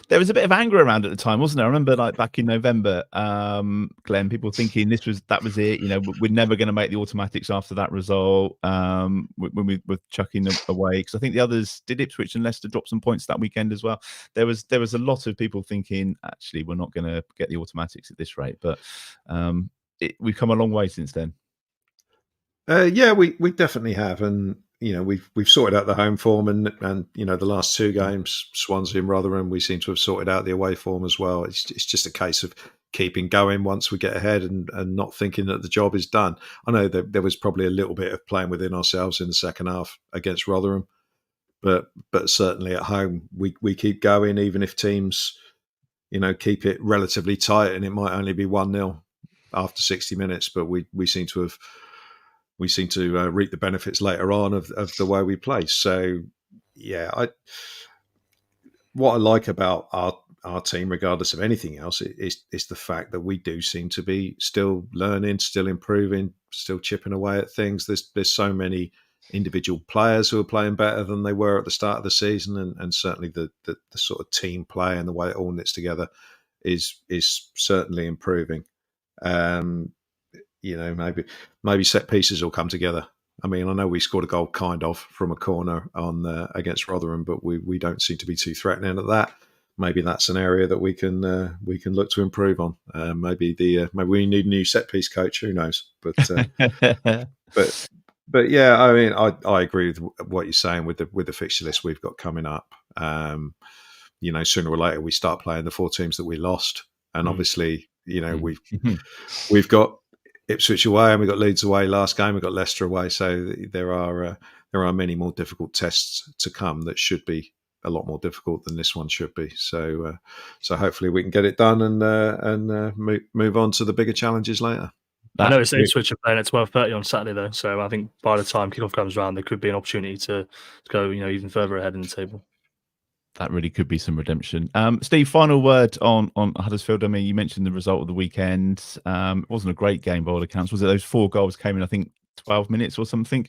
Speaker 1: There was a bit of anger around at the time, wasn't there? I remember, like, back in November, Glenn, people thinking that was it. You know, we're never going to make the automatics after that result. When we were chucking them away, because I think the others did. Ipswich and Leicester drop some points that weekend as well. There was a lot of people thinking, actually, we're not going to get the automatics at this rate. But we've come a long way since then.
Speaker 3: Yeah, we definitely have, and you know, we've sorted out the home form, and you know, the last 2 games, Swansea and Rotherham, we seem to have sorted out the away form as well. It's just a case of keeping going once we get ahead, and not thinking that the job is done. I know that there was probably a little bit of playing within ourselves in the second half against Rotherham, but certainly at home we keep going, even if teams, you know, keep it relatively tight, and it might only be 1-0 after 60 minutes, but we seem to reap the benefits later on of the way we play. So, yeah, what I like about our team, regardless of anything else, is the fact that we do seem to be still learning, still improving, still chipping away at things. There's so many individual players who are playing better than they were at the start of the season, and certainly the sort of team play and the way it all knits together is certainly improving. You know, maybe set pieces will come together. I mean, I know we scored a goal kind of from a corner on against Rotherham, but we don't seem to be too threatening at that. Maybe that's an area that we can look to improve on. Maybe we need a new set piece coach. Who knows? But but yeah, I mean, I agree with what you're saying with the fixture list we've got coming up. You know, sooner or later we start playing the 4 teams that we lost, and obviously, you know, we've got Ipswich away, and we got Leeds away last game. We got Leicester away, so there are many more difficult tests to come that should be a lot more difficult than this one should be. So hopefully we can get it done and move on to the bigger challenges later.
Speaker 2: I know it's Ipswich are playing at 12:30 on Saturday though, so I think by the time kickoff comes around, there could be an opportunity to go, you know, even further ahead in the table.
Speaker 1: That really could be some redemption. Steve, final word on Huddersfield. I mean, you mentioned the result of the weekend. It wasn't a great game by all accounts. Was it? Those 4 goals came in, I think, 12 minutes or something.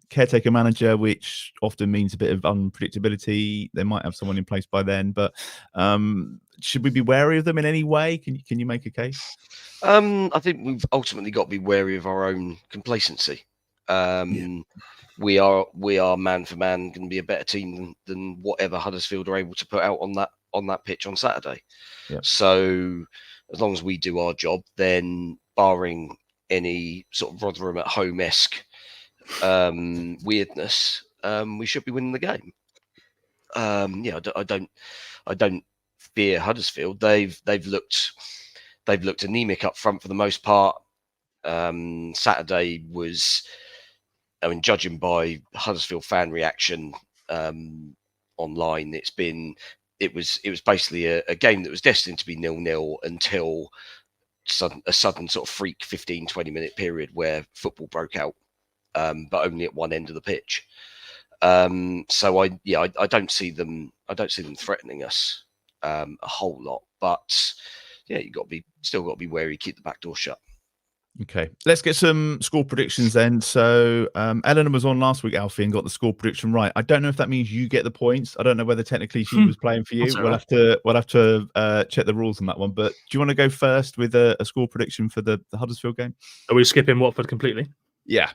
Speaker 1: Caretaker manager, which often means a bit of unpredictability. They might have someone in place by then, but should we be wary of them in any way? Can you make a case?
Speaker 4: I think we've ultimately got to be wary of our own complacency. We are man for man going to be a better team than whatever Huddersfield are able to put out on that pitch on Saturday. Yep. So as long as we do our job, then barring any sort of Rotherham at home-esque weirdness, we should be winning the game. I don't fear Huddersfield. They've looked anemic up front for the most part. Saturday was, I mean, judging by Huddersfield fan reaction online, it was basically a game that was destined to be 0-0 until a sudden sort of freak 15-20 minute period where football broke out, but only at one end of the pitch. So I don't see them threatening us a whole lot, but yeah, still got to be wary, keep the back door shut.
Speaker 1: Okay, let's get some score predictions then. So Eleanor was on last week, Alfie, and got the score prediction right. I don't know if that means you get the points. I don't know whether technically she was playing for you. We'll have to check the rules on that one. But do you want to go first with a score prediction for the Huddersfield game?
Speaker 2: Are we skipping Watford completely?
Speaker 1: Yeah.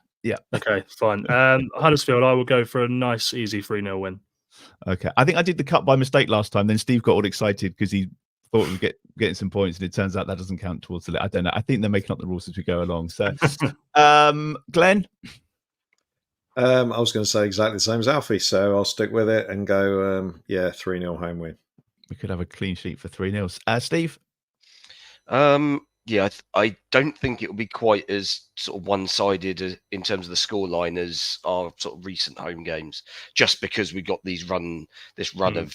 Speaker 2: Okay, fine. Huddersfield, I will go for a nice, easy 3-0 win.
Speaker 1: Okay, I think I did the cut by mistake last time. Then Steve got all excited because he thought we'd getting some points, and it turns out that doesn't count towards the. I don't know. I think they're making up the rules as we go along. So, Glenn,
Speaker 3: I was going to say exactly the same as Alfie, so I'll stick with it and go 3-0 home win.
Speaker 1: We could have a clean sheet for 3-0. Steve,
Speaker 4: yeah, I don't think it will be quite as sort of one-sided in terms of the scoreline as our sort of recent home games, just because we've got this run of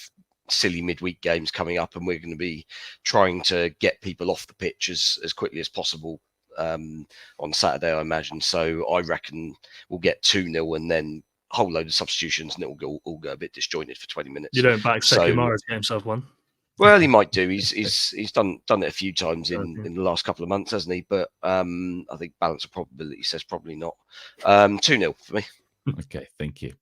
Speaker 4: silly midweek games coming up, and we're going to be trying to get people off the pitch as quickly as possible on Saturday, I imagine. So I reckon we'll get 2-0 and then a whole load of substitutions, and it will all go a bit disjointed for 20 minutes.
Speaker 2: You don't back
Speaker 4: So-
Speaker 2: Sekimara to get himself one.
Speaker 4: Well, he might do. He's done it a few times in the last couple of months, hasn't he? But I think balance of probability says probably not. 2-0 for me.
Speaker 1: Okay, thank you.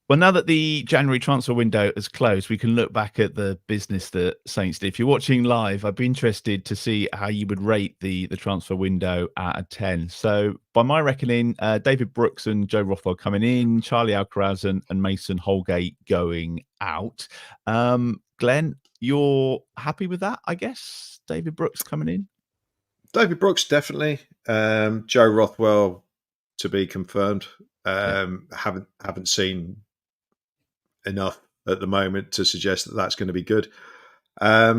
Speaker 1: Well, now that the January transfer window has closed, we can look back at the business that Saints did. If you're watching live, I'd be interested to see how you would rate the transfer window out of 10. So by my reckoning, David Brooks and Joe Rothwell coming in, Charlie Alcaraz and Mason Holgate going out. Glenn, you're happy with that, I guess? David Brooks coming in?
Speaker 3: David Brooks, definitely. Joe Rothwell to be confirmed. Haven't seen enough at the moment to suggest that that's going to be good. I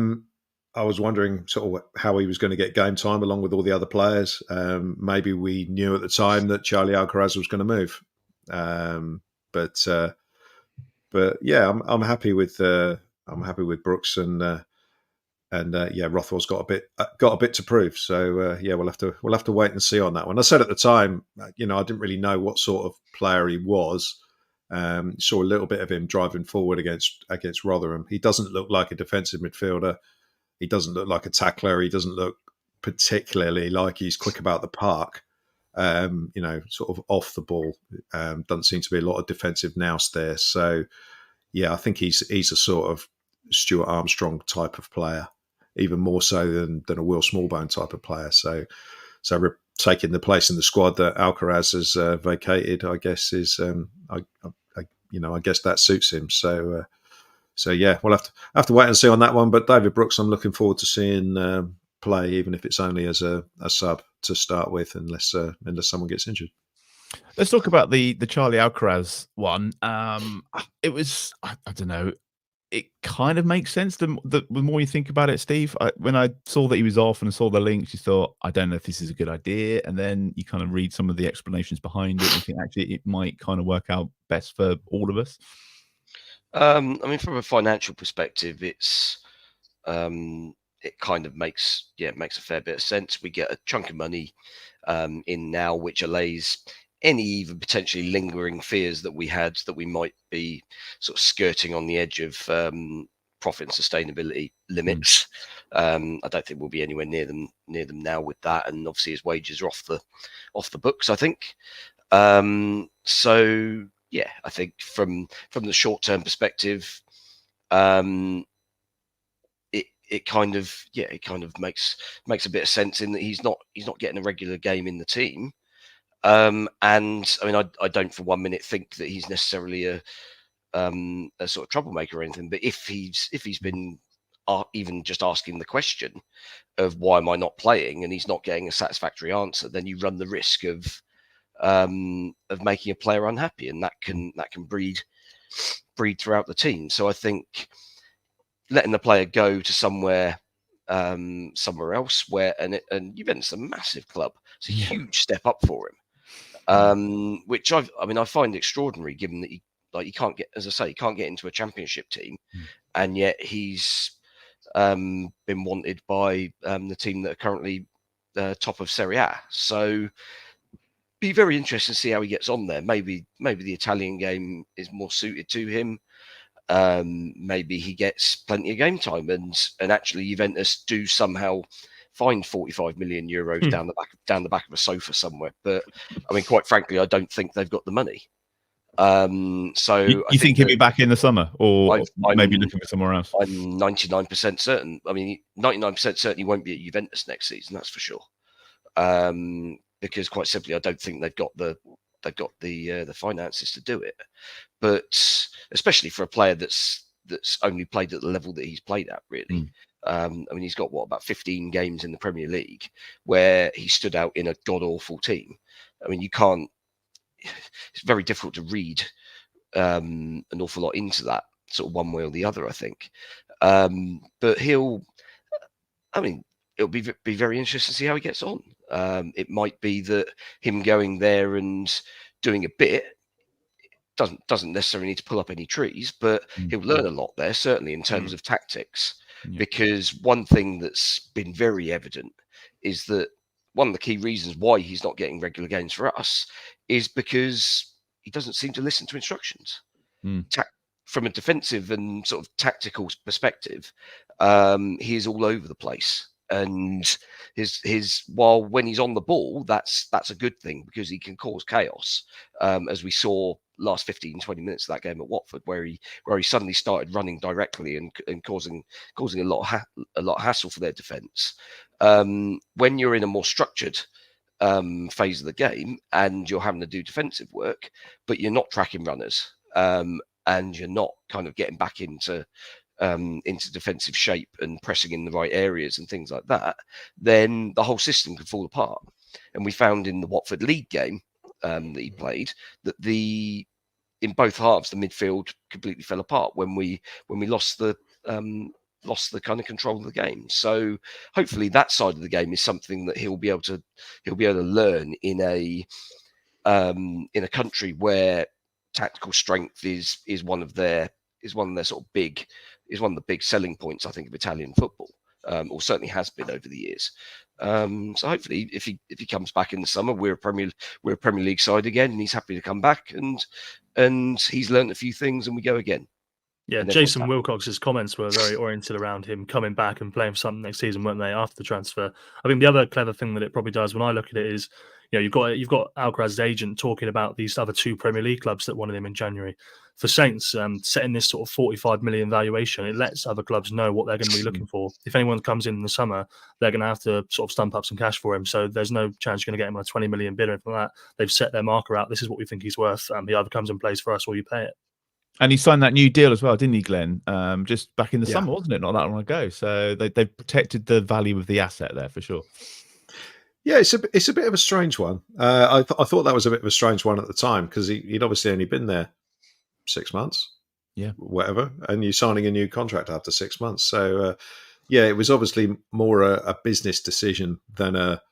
Speaker 3: was wondering sort of how he was going to get game time along with all the other players. Maybe we knew at the time that Charlie Alcaraz was going to move. But yeah, I'm happy with Brooks and Rothwell's got a bit to prove. So we'll have to wait and see on that one. I said at the time, I didn't really know what sort of player he was. Saw a little bit of him driving forward against Rotherham. He doesn't look like a defensive midfielder. He doesn't look like a tackler. He doesn't look particularly like he's quick about the park. Sort of off the ball. Doesn't seem to be a lot of defensive nous there. So yeah, I think he's a sort of Stuart Armstrong type of player, even more so than a Will Smallbone type of player. So taking the place in the squad that Alcaraz has vacated, I guess is I guess that suits him. So yeah, we'll have to wait and see on that one. But David Brooks, I'm looking forward to seeing play, even if it's only as a sub to start with, unless someone gets injured.
Speaker 1: Let's talk about the Charlie Alcaraz one. It was, I don't know, it kind of makes sense the more you think about it, Steve. When I saw that he was off and I saw the links, you thought, I don't know if this is a good idea. And then you kind of read some of the explanations behind it and you think actually it might kind of work out best for all of us.
Speaker 4: I mean, from a financial perspective, it's it kind of makes a fair bit of sense. We get a chunk of money in now, which allays any even potentially lingering fears that we had that we might be sort of skirting on the edge of profit and sustainability limits. I don't think we'll be anywhere near them now with that, and obviously his wages are off the books, I think. So yeah, I think from the short term perspective, it kind of makes a bit of sense in that he's not getting a regular game in the team. And I mean, I don't for 1 minute think that he's necessarily a sort of troublemaker or anything. But if he's been even just asking the question of why am I not playing, and he's not getting a satisfactory answer, then you run the risk of making a player unhappy, and that can breed throughout the team. So I think letting the player go to somewhere else and Juventus is a massive club. It's a huge step up for him, which I find extraordinary, given that he can't get, as I say, he can't get into a championship team, and yet he's been wanted by the team that are currently top of Serie A. So be very interesting to see how he gets on there. Maybe the Italian game is more suited to him. Maybe he gets plenty of game time, and actually Juventus do somehow find 45 million euros down the back of a sofa somewhere. But I mean, quite frankly, I don't think they've got the money. So
Speaker 1: you think he'll be back in the summer, or maybe looking for somewhere else?
Speaker 4: I'm 99% certain. I mean, 99% certain he won't be at Juventus next season. That's for sure. Because quite simply, I don't think they've got the finances to do it. But especially for a player that's only played at the level that he's played at, really. I mean, he's got about 15 games in the Premier League where he stood out in a god awful team. I mean, you can't. It's very difficult to read an awful lot into that, sort of one way or the other, I think. But it'll be very interesting to see how he gets on. It might be that him going there and doing a bit doesn't necessarily need to pull up any trees, but he'll learn a lot there, certainly in terms of tactics. Because one thing that's been very evident is that one of the key reasons why he's not getting regular games for us is because he doesn't seem to listen to instructions. From a defensive and sort of tactical perspective, he is all over the place. And his while when he's on the ball, that's a good thing because he can cause chaos, as we saw last 15, 20 minutes of that game at Watford, where he suddenly started running directly and causing a lot of hassle for their defence. When you're in a more structured phase of the game and you're having to do defensive work, but you're not tracking runners, and you're not kind of getting back into defensive shape and pressing in the right areas and things like that, then the whole system can fall apart. And we found in the Watford league game that he played that in both halves the midfield completely fell apart when we lost the kind of control of the game. So hopefully that side of the game is something that he'll be able to learn in a country where tactical strength is one of the big selling points, I think, of Italian football, or certainly has been over the years. So hopefully, if he comes back in the summer, we're a Premier League side again, and he's happy to come back, and he's learned a few things, and we go again.
Speaker 2: Yeah, Jason Wilcox's comments were very oriented around him coming back and playing for something next season, weren't they? After the transfer, I think the other clever thing that it probably does when I look at it is, you've got Alcaraz's agent talking about these other 2 Premier League clubs that wanted him in January. For Saints, setting this sort of 45 million valuation, it lets other clubs know what they're going to be looking for. If anyone comes in the summer, they're going to have to sort of stump up some cash for him. So there's no chance you're going to get him on a 20 million bid or anything like that. They've set their marker out. This is what we think he's worth. He either comes and plays for us or you pay it.
Speaker 1: And he signed that new deal as well, didn't he, Glenn? Just back in the summer, wasn't it? Not that long ago. So they've protected the value of the asset there for sure.
Speaker 3: Yeah, it's a bit of a strange one. I thought that was a bit of a strange one at the time because he'd obviously only been there 6 months, whatever, and you're signing a new contract after 6 months. So it was obviously more a business decision than a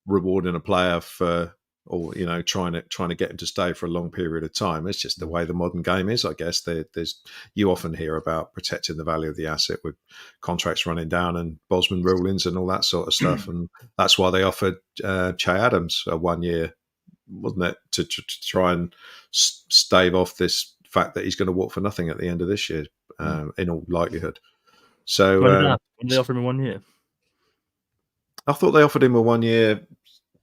Speaker 3: rewarding a player for, or trying to get him to stay for a long period of time. It's just the way the modern game is, I guess. You often hear about protecting the value of the asset with contracts running down and Bosman rulings and all that sort of stuff, and that's why they offered Che Adams a 1 year, wasn't it, to try and stave off this fact that he's going to walk for nothing at the end of this year, in all likelihood. So
Speaker 2: when did they offer him a 1 year?
Speaker 3: I thought they offered him a 1 year.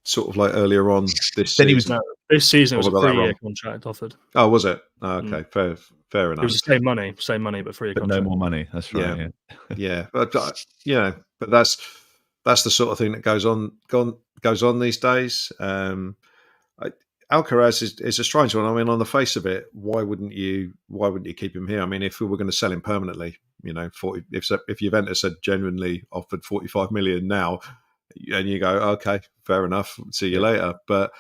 Speaker 3: Sort of like earlier on this season.
Speaker 2: This season it was a 3-year contract offered.
Speaker 3: Oh, was it? Oh, okay, fair enough.
Speaker 2: It was the same money, but 3-year contract.
Speaker 1: No more money. That's right.
Speaker 3: Yeah. But but that's the sort of thing that goes on these days. Alcaraz is a strange one. I mean, on the face of it, why wouldn't you keep him here? I mean, if we were going to sell him permanently, 40, if Juventus had genuinely offered 45 million now, and you go, okay, fair enough, see you later. But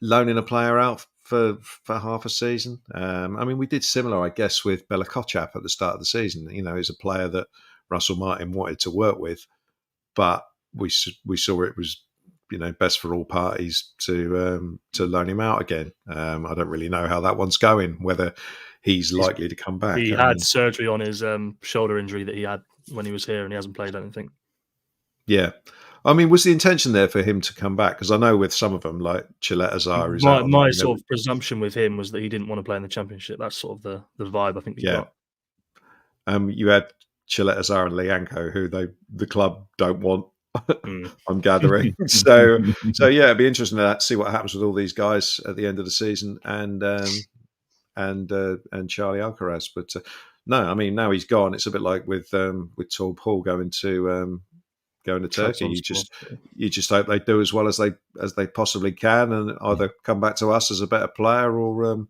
Speaker 3: loaning a player out for half a season, I mean, we did similar, I guess, with Bella-Kotchap at the start of the season. He's a player that Russell Martin wanted to work with, but we saw it was best for all parties to loan him out again. I don't really know how that one's going, whether he's likely to come back.
Speaker 2: He had surgery on his shoulder injury that he had when he was here, and he hasn't played anything.
Speaker 3: Yeah. I mean, was the intention there for him to come back? Because I know with some of them, like Azar, is
Speaker 2: my sort of presumption with him was that he didn't want to play in the Championship. That's sort of the vibe I think we got.
Speaker 3: You had Azar and Lianco, who the club don't want. I'm gathering. So it'd be interesting to see what happens with all these guys at the end of the season, and Charlie Alcaraz. But no, I mean, now he's gone. It's a bit like with Tall Paul going to Turkey. You just hope they do as well as they possibly can, and either come back to us as a better player, or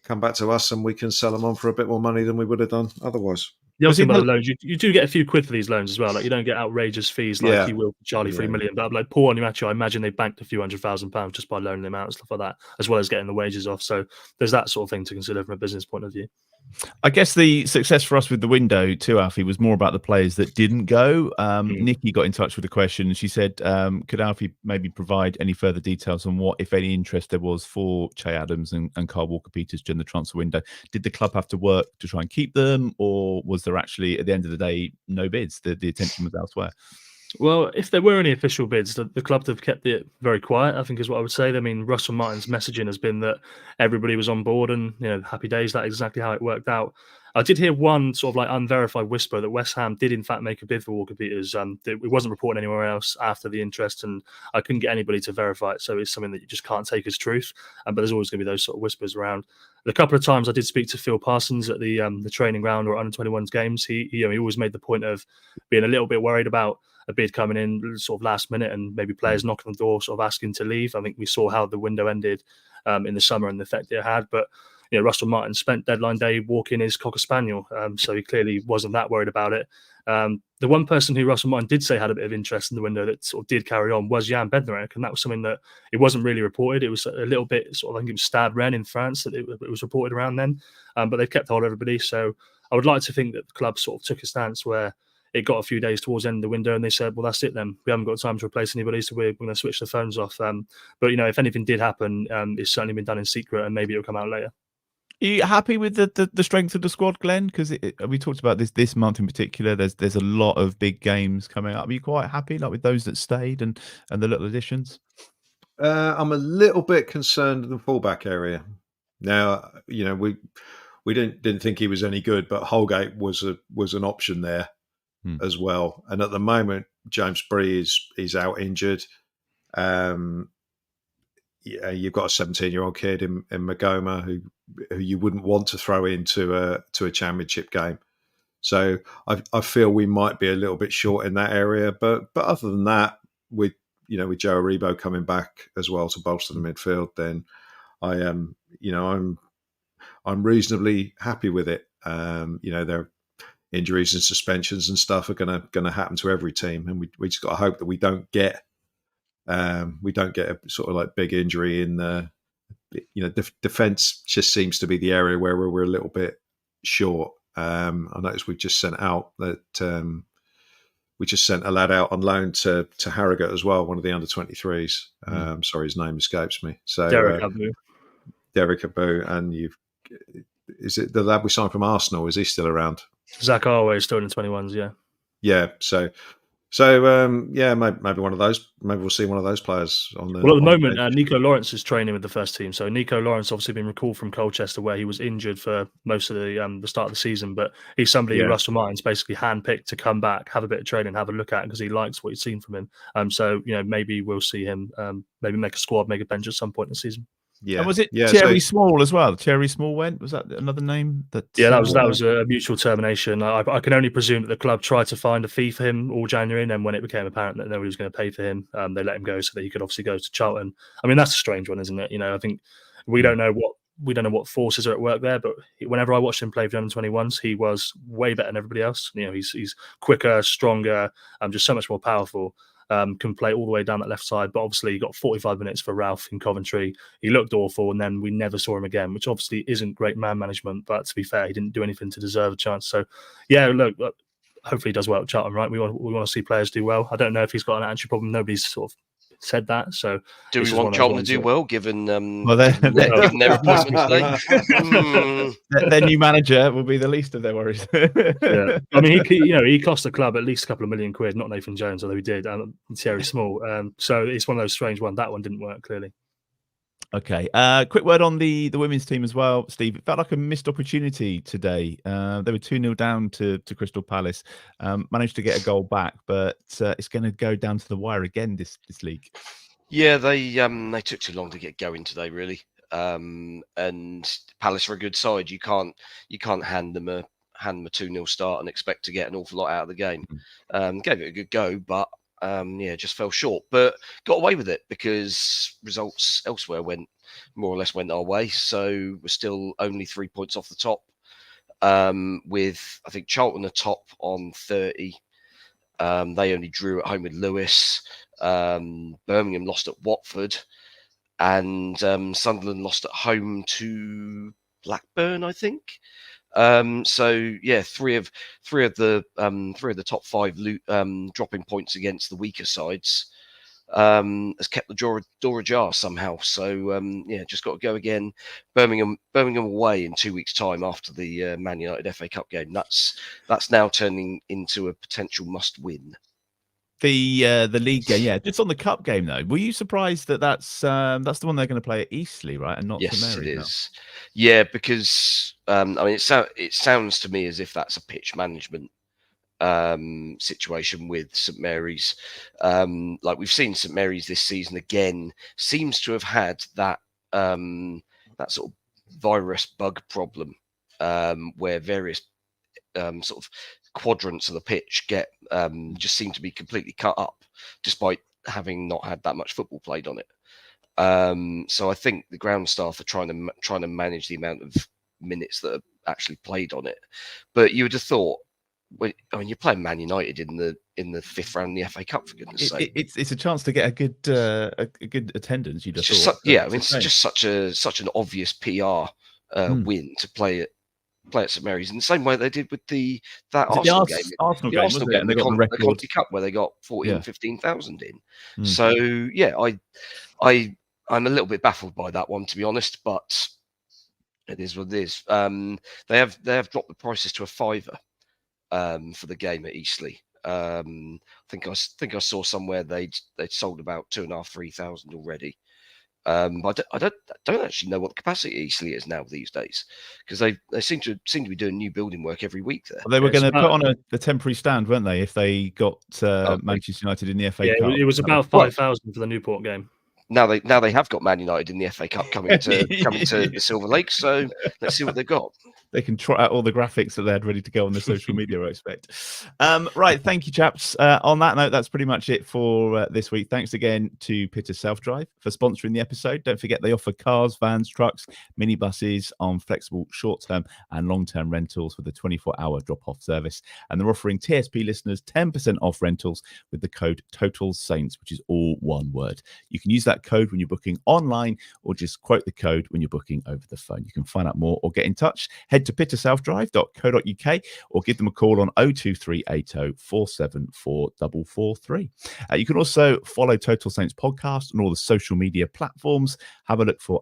Speaker 3: come back to us and we can sell them on for a bit more money than we would have done otherwise.
Speaker 2: The other thing about the loans, you do get a few quid for these loans as well. Like, you don't get outrageous fees like you will for Charlie, 3 million. But like Paul Onuachu, I imagine they banked a few £100,000 just by loaning them out and stuff like that, as well as getting the wages off. So there's that sort of thing to consider from a business point of view.
Speaker 1: I guess the success for us with the window too, Alfie, was more about the players that didn't go. Nikki got in touch with a question, and she said, could Alfie maybe provide any further details on what, if any, interest there was for Che Adams and Kyle Walker-Peters during the transfer window? Did the club have to work to try and keep them, or was there actually, at the end of the day, no bids? The attention was elsewhere.
Speaker 2: Well, if there were any official bids, the club have kept it very quiet, I think is what I would say. I mean, Russell Martin's messaging has been that everybody was on board and, happy days. That's exactly how it worked out. I did hear one sort of like unverified whisper that West Ham did in fact make a bid for Walker Peters. It wasn't reported anywhere else after the interest, and I couldn't get anybody to verify it. So it's something that you just can't take as truth. But there's always going to be those sort of whispers around. The couple of times I did speak to Phil Parsons at the training ground or under 21s games, he always made the point of being a little bit worried about a bid coming in sort of last minute and maybe players knocking on the door, sort of asking to leave. I think we saw how the window ended in the summer and the effect it had. But Russell Martin spent deadline day walking his Cocker Spaniel, so he clearly wasn't that worried about it. The one person who Russell Martin did say had a bit of interest in the window that sort of did carry on was Jan Bednarek, and that was something that it wasn't really reported. It was a little bit sort of, I think it was Stade Rennes in France that it was reported around then, but they've kept hold of everybody. So I would like to think that the club sort of took a stance where it got a few days towards the end of the window and they said, well, that's it then. We haven't got time to replace anybody, so we're going to switch the phones off. But, if anything did happen, it's certainly been done in secret and maybe it'll come out later.
Speaker 1: Are you happy with the strength of the squad, Glenn? Because we talked about this month in particular. There's a lot of big games coming up. Are you quite happy with those that stayed and the little additions?
Speaker 3: I'm a little bit concerned in the fullback area. Now, we didn't think he was any good, but Holgate was an option there as well. And at the moment, James Bree is out injured. You've got a 17-year-old kid in Magoma who you wouldn't want to throw into a championship game. So I feel we might be a little bit short in that area. But other than that, with Joe Aribo coming back as well to bolster the midfield, then I am I'm reasonably happy with it. Their injuries and suspensions and stuff are gonna happen to every team, and we just got to hope that we don't get a sort of like big injury in the defense. Just seems to be the area where we're a little bit short. I noticed we've just sent out that we just sent a lad out on loan to Harrogate as well, one of the under 23s. Sorry, his name escapes me. So Derek Abu, and is it the lad we signed from Arsenal? Is he still around?
Speaker 2: Zach Arway is still in the 21s, yeah.
Speaker 3: Yeah, so maybe one of those. Maybe we'll see one of those players on the.
Speaker 2: Well, at the moment, Nico Lawrence is training with the first team. So Nico Lawrence obviously been recalled from Colchester, where he was injured for most of the start of the season. But he's somebody who Russell Martin's basically handpicked to come back, have a bit of training, have a look at, because he likes what he's seen from him. So maybe we'll see him maybe make a squad, make a bench at some point in the season.
Speaker 1: Yeah, and was it Thierry Small as well? Thierry Small went. Was that another name? That
Speaker 2: was a mutual termination. I can only presume that the club tried to find a fee for him all January, and then when it became apparent that nobody was going to pay for him, they let him go so that he could obviously go to Charlton. I mean, that's a strange one, isn't it? I think we don't know what forces are at work there, but whenever I watched him play for the under-21s, he was way better than everybody else. He's quicker, stronger, just so much more powerful. Can play all the way down that left side, but obviously he got 45 minutes for Ralph in Coventry. He looked awful, and then we never saw him again, which obviously isn't great man management, but to be fair, he didn't do anything to deserve a chance. So look, hopefully he does well at Charlton, right? We want to see players do well. I don't know if he's got an attitude problem. Nobody's sort of said that. So
Speaker 4: do we want Charlton to do well, given given
Speaker 1: their
Speaker 4: appointments today?
Speaker 1: Their new manager will be the least of their worries.
Speaker 2: Yeah. I mean, he cost the club at least a couple of £1 million, not Nathan Jones, although he did, Thierry Small. So it's one of those strange ones. That one didn't work, clearly.
Speaker 1: Okay. Quick word on the women's team as well, Steve. It felt like a missed opportunity today. They were 2-0 down to Crystal Palace. Managed to get a goal back, but it's going to go down to the wire again this league.
Speaker 4: Yeah, they took too long to get going today, really. And Palace are a good side. You can't hand them a 2-0 start and expect to get an awful lot out of the game. Gave it a good go, but just fell short, but got away with it because results elsewhere went our way. So we're still only 3 points off the top, with I think Charlton are top on 30. They only drew at home with Lewis. Birmingham lost at Watford, and Sunderland lost at home to Blackburn, I think. Three of the top five dropping points against the weaker sides has kept the door ajar somehow. So just got to go again. Birmingham away in 2 weeks' time after the Man United FA Cup game. That's now turning into a potential must win.
Speaker 1: The league game, yeah. Just on the cup game though, were you surprised that that's the one they're going to play at Eastleigh, right, and not St
Speaker 4: Yes, it
Speaker 1: Mary's now?
Speaker 4: is. Yeah, because I mean, it sounds to me as if that's a pitch management situation with St Mary's. Like we've seen St Mary's this season again, seems to have had that that sort of virus bug problem where various sort of quadrants of the pitch get just seem to be completely cut up, despite having not had that much football played on it. So I think the ground staff are trying to manage the amount of minutes that are actually played on it. But you would have thought, you're playing Man United in the fifth round of the FA Cup, for goodness' sake.
Speaker 1: It's a chance to get a good attendance. You'd have thought.
Speaker 4: It's just such an obvious PR win to play at St Mary's in the same way they did with that Arsenal game.
Speaker 1: Arsenal game,
Speaker 4: Arsenal game,
Speaker 1: and they got the record.
Speaker 4: Conti Cup where they got 14,000, 15,000 in. So yeah, I'm a little bit baffled by that one, to be honest, but it is what it is. They have dropped the prices to £5 for the game at Eastleigh. I think I saw somewhere they'd sold about 2,500-3,000 already. But I don't actually know what the capacity at Eastleigh is now these days, because they seem to be doing new building work every week there.
Speaker 1: Well, they were going to put on a temporary stand, weren't they, if they got Manchester United in the FA Cup?
Speaker 2: It was about 5,000 for the Newport game.
Speaker 4: Now they have got Man United in the FA Cup coming to the Silver Lake, so let's see what they've got.
Speaker 1: They can trot out all the graphics that they had ready to go on the social media, I expect. Right, thank you, chaps. On that note, that's pretty much it for this week. Thanks again to Pitter Self Drive for sponsoring the episode. Don't forget they offer cars, vans, trucks, minibuses on flexible short-term and long-term rentals with a 24-hour drop-off service. And they're offering TSP listeners 10% off rentals with the code TOTALSAINTS, which is all one word. You can use that code when you're booking online, or just quote the code when you're booking over the phone. You can find out more or get in touch. Head to pitterselfdrive.co.uk or give them a call on 02380 474 443. You can also follow Total Saints Podcast on all the social media platforms. Have a look for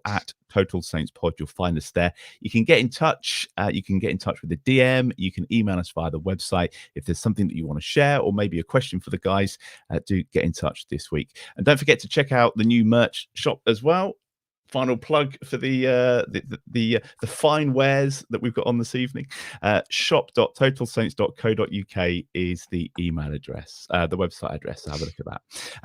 Speaker 1: @Total Saints Pod. You'll find us there. You can get in touch. You can get in touch with the DM. You can email us via the website if there's something that you want to share, or maybe a question for the guys. Do get in touch this week. And don't forget to check out the new merch shop as well. Final plug for the fine wares that we've got on this evening. Shop.totalsaints.co.uk is the email address, the website address. So have a look at that.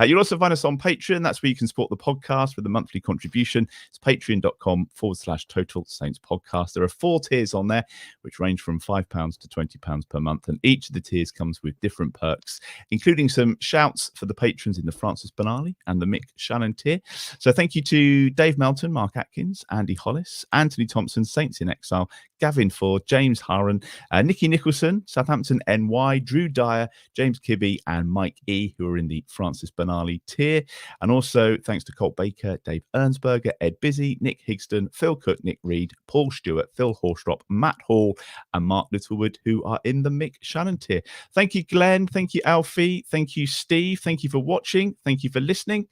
Speaker 1: You'll also find us on Patreon. That's where you can support the podcast with a monthly contribution. It's patreon.com/Total Saints Podcast. There are 4 tiers on there, which range from £5 to £20 per month. And each of the tiers comes with different perks, including some shouts for the patrons in the Francis Benali and the Mick Shannon tier. So thank you to Dave Melton, Mark Atkins, Andy Hollis, Anthony Thompson, Saints in Exile, Gavin Ford, James Harron, Nicky Nicholson, Southampton NY, Drew Dyer, James Kibbe, and Mike E, who are in the Francis Benali tier. And also thanks to Colt Baker, Dave Ernsberger, Ed Busy, Nick Higston, Phil Cook, Nick Reed, Paul Stewart, Phil Horstrop, Matt Hall, and Mark Littlewood, who are in the Mick Shannon tier. Thank you, Glenn. Thank you, Alfie. Thank you, Steve. Thank you for watching. Thank you for listening.